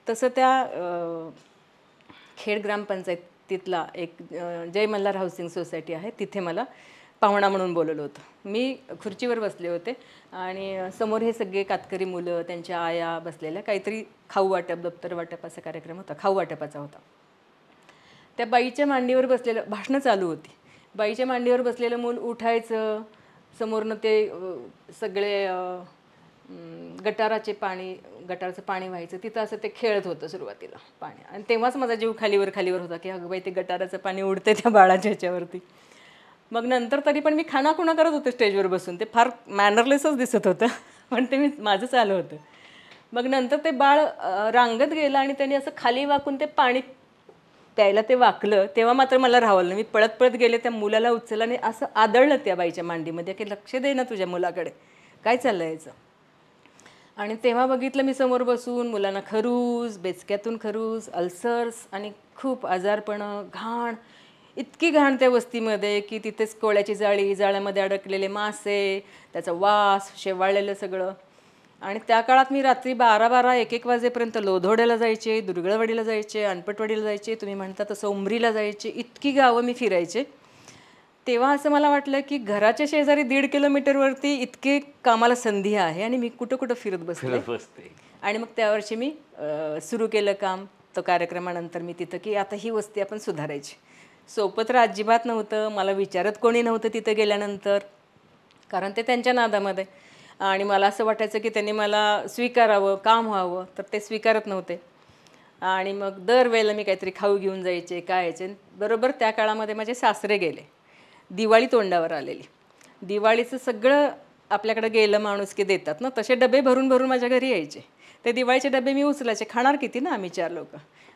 तसं त्या खेड ग्रामपंचायतीतला एक जय मल्हार हाऊसिंग सोसायटी आहे, तिथे मला पाहुणा म्हणून बोलवलं होतं. मी खुर्चीवर बसले होते आणि समोर हे सगळे कातकरी मुलं, त्यांच्या आया बसलेल्या, काहीतरी खाऊ वाटप, दप्तर वाटप असा कार्यक्रम होता, खाऊ वाटपाचा होता. त्या बाईच्या मांडीवर बसलेलं, भाषणं चालू होती, बाईच्या मांडीवर बसलेलं मूल उठायचं, समोरनं ते सगळे गटाराचं पाणी व्हायचं, तिथं असं ते खेळत होतं सुरुवातीला पाणी. आणि तेव्हाच माझा जीव खालीवर होता की अगं बाई ते गटाराचं पाणी उडतं त्या बाळाच्या ह्याच्यावरती. मग नंतर तरी पण मी खाणाखुणा करत होते स्टेजवर बसून, ते फार मॅनरलेसच दिसत होतं पण ते माझं चालू होतं. मग नंतर ते बाळ रांगत गेलं आणि त्यांनी असं खाली वाकून ते पाणी प्यायला ते वाकलं, तेव्हा मात्र मला राहवलं. मी पळत पळत गेले, त्या मुलाला उचललं आणि असं आदळलं त्या बाईच्या मांडीमध्ये की लक्ष दे ना तुझ्या मुलाकडे, काय चाललं याचं. आणि तेव्हा बघितलं मी समोर बसून मुलांना खरूज, बेचक्यातून खरूज, अल्सर्स आणि खूप आजारपणं, घाण, इतकी घाण त्या वस्तीमध्ये की तिथेच कोळ्याची जाळी, जाळ्यामध्ये अडकलेले मासे, त्याचा वास, शेवाळलेलं सगळं. आणि त्या काळात मी रात्री 12-12, 1-1 वाजेपर्यंत लोधोड्याला जायचे, दुर्गळवाडीला जायचे, अनपटवाडीला जायचे, तुम्ही म्हणता तसं उमरीला जायचे, इतकी गावं मी फिरायचे. तेव्हा असं मला वाटलं की घराच्या शेजारी 1.5 किलोमीटरवरती इतके कामाला संधी आहे आणि मी कुठं कुठं फिरत बसते. आणि मग त्यावर्षी मी सुरू केलं काम. तो कार्यक्रमानंतर मी तिथं की आता ही वस्ती आपण सुधारायची. सोपं तर अजिबात नव्हतं, मला विचारत कोणी नव्हतं तिथं गेल्यानंतर, कारण ते त्यांच्या नादामध्ये. आणि मला असं वाटायचं की त्यांनी मला स्वीकारावं, काम व्हावं, तर ते स्वीकारत नव्हते. आणि मग दरवेळेला मी काहीतरी खाऊ घेऊन जायचे, काय यायचे. बरोबर त्या काळामध्ये माझे सासरे गेले, दिवाळी तोंडावर आलेली. दिवाळीचं सगळं आपल्याकडे गेलं माणूस की देतात ना, तसे डबे भरून भरून माझ्या घरी यायचे. ते दिवाळीचे डबे मी उचलायचे, खाणार किती ना आम्ही 4 लोक,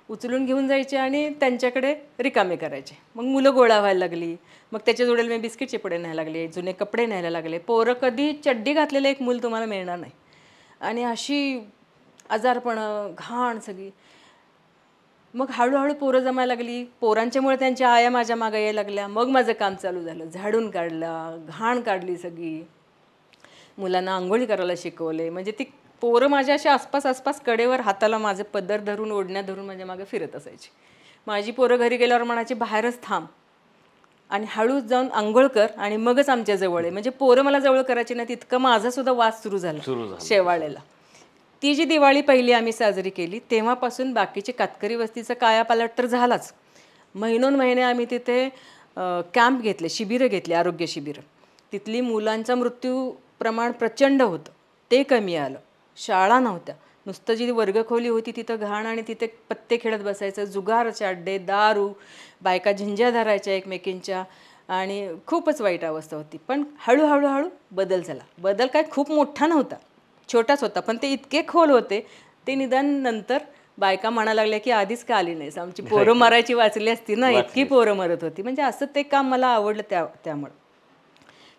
उचलून घेऊन जायचे आणि त्यांच्याकडे रिकामे करायचे. मग मुलं गोळा व्हायला लागली, मग त्याच्या जोडेल मी बिस्किटचे पुडे न्यायला लागले, जुने कपडे न्यायला लागले. पोरं कधी चड्डी घातलेलं एक मूल तुम्हाला मिळणार नाही. आणि अशी आजारपणं, घाण सगळी. मग हळूहळू पोरं जमायला लागली, पोरांच्यामुळे त्यांच्या आया माझ्या मागे यायला लागल्या. मग माझं काम चालू झालं, झाडून काढला, घाण काढली सगळी, मुलांना आंघोळी करायला शिकवले. म्हणजे ती पोरं माझ्या अशा आसपास कडेवर हाताला माझे पदर धरून, ओढण्या धरून माझ्या मागे फिरत असायची. माझी पोरं घरी गेल्यावर म्हणायची बाहेरच थांब आणि हळूच जाऊन आंघोळ कर आणि मगच आमच्या जवळ आहे. म्हणजे पोरं मला जवळ करायची नाही, तितकं माझा सुद्धा वास सुरू झाला शेवाळेला. ती जी दिवाळी पहिली आम्ही साजरी केली तेव्हापासून बाकीची कातकरी वस्तीचा कायापालट तर झालाच. महिनोन-महिने आम्ही तिथे कॅम्प घेतले, शिबिरं घेतली, आरोग्य शिबिरं. तिथली मुलांचा मृत्यू प्रमाण प्रचंड होतं, ते कमी आलं. शाळा नव्हत्या, नुसतं जी वर्गखोली होती तिथं घाण आणि तिथे पत्ते खेळत बसायचं, जुगारचे अड्डे, दारू, बायका झिंज्या धरायच्या एकमेकींच्या आणि खूपच वाईट अवस्था होती. पण हळूहळू बदल झाला. बदल काय खूप मोठा नव्हता, छोटाच होता, पण ते इतके खोल होते ते निदान नंतर बायका म्हणायला लागल्या की आधीच का आली नाहीस, आमची पोरं मरायची वाचली असती ना, इतकी पोरं मरत होती. म्हणजे असं ते काम मला आवडलं त्यामुळं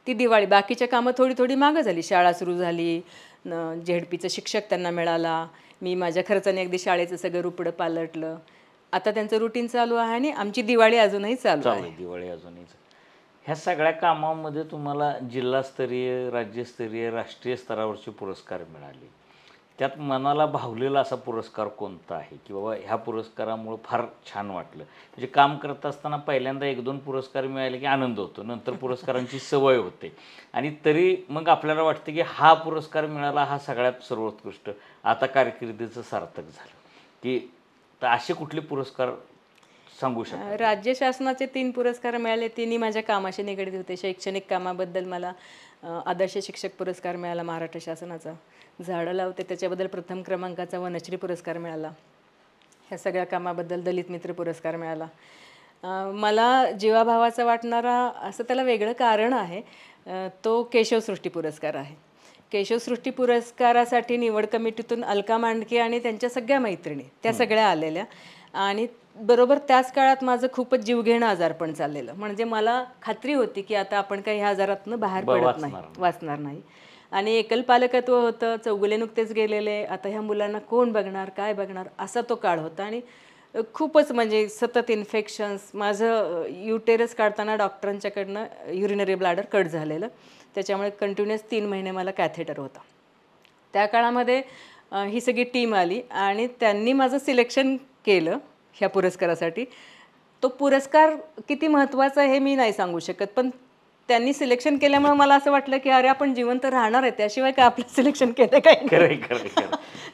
ती दिवाळी. बाकीच्या कामं थोडी थोडी मागं झाली. शाळा सुरू झाली, झेडपीचं शिक्षक त्यांना मिळाला, मी माझ्या खर्चाने अगदी शाळेचं सगळं रुपडं पालटलं. आता त्यांचं रुटीन चालू आहे आणि आमची दिवाळी अजूनही चालू आहे. दिवाळी अजूनही. ह्या सगळ्या कामामध्ये तुम्हाला जिल्हास्तरीय, राज्यस्तरीय, राष्ट्रीय स्तरावरचे पुरस्कार मिळाले. त्यात मनाला भावलेला असा पुरस्कार कोणता आहे की बाबा ह्या पुरस्कारामुळं फार छान वाटलं? म्हणजे काम करत असताना पहिल्यांदा 1-2 पुरस्कार मिळाले की आनंद होतो, नंतर पुरस्कारांची सवय होते आणि तरी मग आपल्याला वाटतं की हा पुरस्कार मिळाला हा सगळ्यात सर्वोत्कृष्ट, आता कारकिर्दीचं सार्थक झालं. की तर असे कुठले पुरस्कार सांगू शकता? राज्य शासनाचे 3 पुरस्कार मिळाले, तिन्ही माझ्या कामाशी निगडीत होते. शैक्षणिक कामाबद्दल मला आदर्श शिक्षक पुरस्कार मिळाला महाराष्ट्र शासनाचा, झाडं लावते त्याच्याबद्दल प्रथम क्रमांकाचा वनश्री पुरस्कार मिळाला, ह्या सगळ्या कामाबद्दल दलित मित्र पुरस्कार मिळाला. मला जीवाभावाचा वाटणारा असं त्याला वेगळं कारण आहे, तो केशवसृष्टी पुरस्कार आहे. केशवसृष्टी पुरस्कारासाठी निवड कमिटीतून अलका मांडके आणि त्यांच्या सगळ्या मैत्रिणी त्या सगळ्या आलेल्या आणि बरोबर त्याच काळात माझं खूपच जीवघेणं आजारपण चाललेलं. म्हणजे मला खात्री होती की आता आपण काही ह्या आजारातनं बाहेर पडत नाही, वाचणार नाही. आणि एकलपालकत्व होतं, चौगुले नुकतेच गेलेले, आता ह्या मुलांना कोण बघणार, काय बघणार, असा तो काळ होता. आणि खूपच म्हणजे सतत इन्फेक्शन्स, माझं युटेरस काढताना डॉक्टरांच्याकडनं युरिनरी ब्लॅडर कट झालेलं, त्याच्यामुळे कंटिन्युअस 3 महिने मला कॅथेटर होता. त्या काळामध्ये ही सगळी टीम आली आणि त्यांनी माझं सिलेक्शन केलं ह्या पुरस्कारासाठी. तो पुरस्कार किती महत्त्वाचा हे मी नाही सांगू शकत, पण त्यांनी सिलेक्शन केल्यामुळे मला असं वाटलं की अरे आपण जिवंत राहणार आहे, त्याशिवाय काय आपलं सिलेक्शन केलं काय.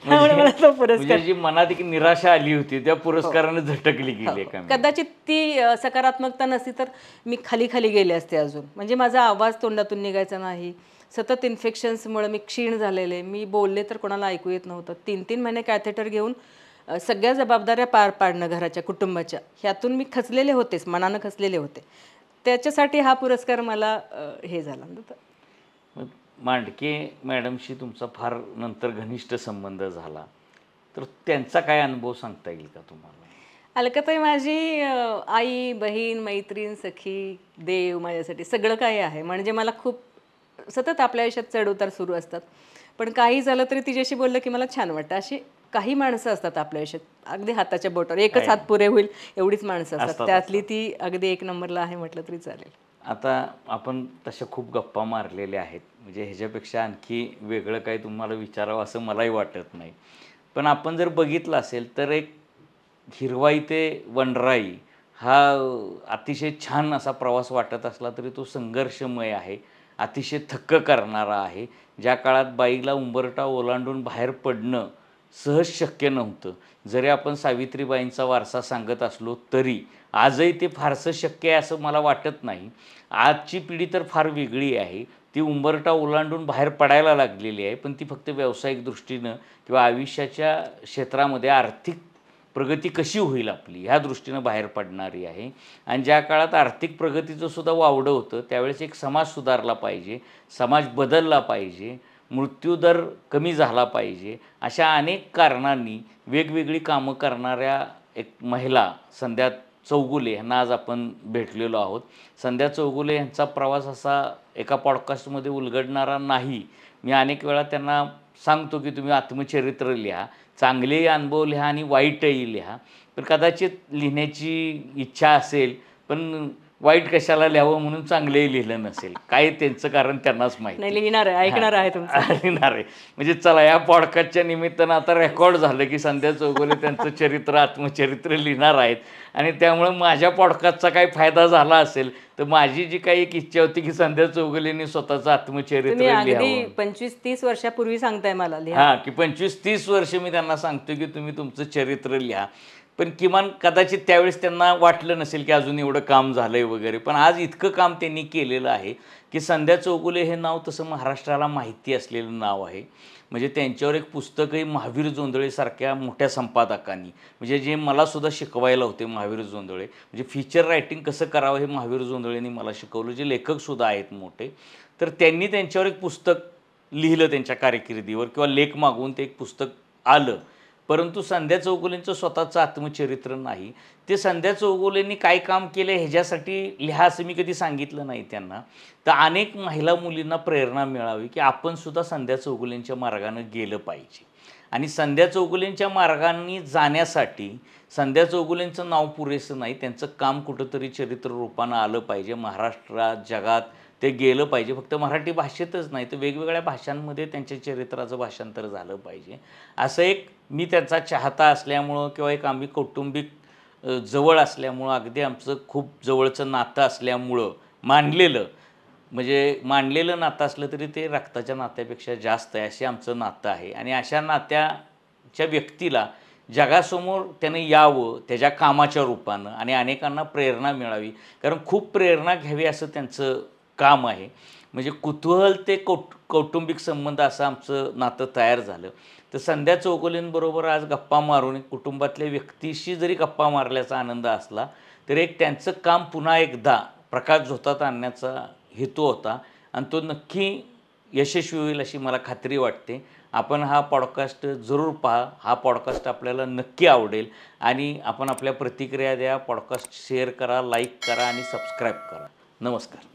त्यामुळे मला तो पुरस्कार, जी मनात एक निराशा आली होती त्या पुरस्काराने झटकली गेली. कदाचित ती सकारात्मकता नसती तर मी खाली गेले असते अजून. म्हणजे माझा आवाज तोंडातून निघायचा नाही, सतत इन्फेक्शन्समुळे मी क्षीण झालेले, मी बोलले तर कोणाला ऐकू येत नव्हतं. 3-3 महिने कॅथेटर घेऊन सगळ्या जबाबदाऱ्या पार पाडणं घराच्या, कुटुंबाच्या, ह्यातून मी खचलेले होतेच, मनानं खचलेले होते. त्याच्यासाठी हा पुरस्कार मला हे झाला. मांडके मॅडमशी तुमचा फार नंतर घनिष्ठ संबंध झाला, तर त्यांचा काय अनुभव सांगता येईल का तुम्हाला? अलकाताई माझी आई, बहीण, मैत्रीण, सखी, देव माझ्यासाठी सगळं काही आहे. म्हणजे मला खूप सतत आपल्या आयुष्यात चढउतार सुरू असतात, पण काही झालं तरी तिच्याशी बोललं की मला छान वाटतं. अशी काही माणसं असतात आपल्या आयुष्यात, अगदी हाताच्या बोटावर एकच हात पुरे होईल एवढीच माणसं असतात, त्यातली ती अगदी 1 नंबरला आहे म्हटलं तरी चालेल. आता आपण तशा खूप गप्पा मारलेल्या आहेत, म्हणजे ह्याच्यापेक्षा आणखी वेगळं काही तुम्हाला विचारावं असं मलाही वाटत नाही. पण आपण जर बघितलं असेल तर एक हिरवाई ते वनराई हा अतिशय छान असा प्रवास वाटत असला तरी तो संघर्षमय आहे, अतिशय थक्क करणारा आहे. ज्या काळात बाईला उंबरठा ओलांडून बाहेर पडणं सहज शक्य नव्हतं, जरी आपण सावित्रीबाईंचा वारसा सांगत असलो तरी आजही ते फारसं शक्य आहे असं मला वाटत नाही. आजची पिढी तर फार वेगळी आहे, ती उंबरठा ओलांडून बाहेर पडायला लागलेली आहे, पण ती फक्त व्यावसायिक दृष्टीनं किंवा आयुष्याच्या क्षेत्रामध्ये आर्थिक प्रगती कशी होईल आपली ह्या दृष्टीनं बाहेर पडणारी आहे. आणि ज्या काळात आर्थिक प्रगतीचं सुद्धा वावडं होतं त्यावेळेस एक समाज सुधारला पाहिजे, समाज बदलला पाहिजे, मृत्यूदर कमी झाला पाहिजे, अशा अनेक कारणांनी वेगवेगळी कामं करणाऱ्या एक महिला संध्या चौगुले यांना आज आपण भेटलेलो आहोत. संध्या चौगुले यांचा प्रवास असा एका पॉडकास्टमध्ये उलगडणारा नाही. मी अनेक वेळा त्यांना सांगतो की तुम्ही आत्मचरित्र लिहा, चांगलेही अनुभव लिहा आणि वाईटही लिहा. पण कदाचित लिहिण्याची इच्छा असेल, पण वाईट कशाला लिहावं म्हणून चांगलंही लिहिलं नसेल. काय त्यांचं कारण त्यांनाच माहिती. नाही, लिहिणार आहे, ऐकणार आहे तुमचं. लिहिणार आहे. म्हणजे चला या पॉडकास्टच्या निमित्तानं आता रेकॉर्ड झालं की संध्या चौगुले त्यांचं चरित्र, आत्मचरित्र लिहिणार आहेत. आणि त्यामुळं माझ्या पॉडकास्टचा काही फायदा झाला असेल तर माझी जी काही एक इच्छा होती की संध्या चौगुलेंनी स्वतःचं आत्मचरित्र लिहावं. 25-30 वर्षापूर्वी सांगताय मला हां, की 25-30 वर्ष मी त्यांना सांगतो की तुम्ही तुमचं चरित्र लिहा. पण किमान कदाचित त्यावेळेस त्यांना वाटलं नसेल की अजून एवढं काम झालं आहे वगैरे. पण आज इतकं काम त्यांनी केलेलं आहे की संध्या चौगुले हे नाव तसं महाराष्ट्राला माहिती असलेलं नाव आहे. म्हणजे त्यांच्यावर एक पुस्तकही महावीर जोंधळेसारख्या मोठ्या संपादकांनी, म्हणजे जे मलासुद्धा शिकवायला होते महावीर जोंधळे, म्हणजे फीचर रायटिंग कसं करावं हे महावीर जोंधळेंनी मला शिकवलं, जे लेखकसुद्धा आहेत मोठे. तर त्यांनी त्यांच्यावर एक पुस्तक लिहिलं त्यांच्या कारकिर्दीवर, किंवा लेख मागवून ते एक पुस्तक आलं. परंतु संध्या चौगुलेंचं स्वतःचं आत्मचरित्र नाही. ते संध्या चौगुलेंनी काय काम केलं ह्याच्यासाठी लिहा असं मी कधी सांगितलं नाही त्यांना. तर अनेक महिला मुलींना प्रेरणा मिळावी की आपणसुद्धा संध्या चौगुलेंच्या मार्गानं गेलं पाहिजे. आणि संध्या चौगुलेंच्या मार्गाने जाण्यासाठी संध्या चौगुलेंचं नाव पुरेसं नाही, त्यांचं काम कुठंतरी चरित्र रूपानं आलं पाहिजे. महाराष्ट्रात, जगात ते गेलं पाहिजे. फक्त मराठी भाषेतच नाही तर वेगवेगळ्या भाषांमध्ये त्यांच्या चरित्राचं भाषांतर झालं पाहिजे. असं एक मी त्यांचा चाहता असल्यामुळं, किंवा एक आम्ही कौटुंबिक जवळ असल्यामुळं, अगदी आमचं खूप जवळचं नातं असल्यामुळं, मांडलेलं नातं असलं तरी ते रक्ताच्या नात्यापेक्षा जास्त आहे, असे आमचं नातं आहे. आणि अशा नात्याच्या व्यक्तीला जगासमोर त्यानं यावं त्याच्या कामाच्या रूपानं, आणि अनेकांना प्रेरणा मिळावी. कारण खूप प्रेरणा घ्यावी असं त्यांचं काम आहे. म्हणजे कुतूहल ते कौटुंबिक संबंध असं आमचं नातं तयार झालं. तर संध्या चौगुलेंबरोबर आज गप्पा मारून कुटुंबातल्या व्यक्तीशी जरी गप्पा मारल्याचा आनंद असला तर एक त्यांचं काम पुन्हा एकदा प्रकाशझोतात आणण्याचा हेतू होता, आणि तो नक्की यशस्वी होईल अशी मला खात्री वाटते. आपण हा पॉडकास्ट जरूर पहा. हा पॉडकास्ट आपल्याला नक्की आवडेल, आणि आपण आपल्या प्रतिक्रिया द्या. पॉडकास्ट शेअर करा, लाईक करा आणि सबस्क्राईब करा. नमस्कार.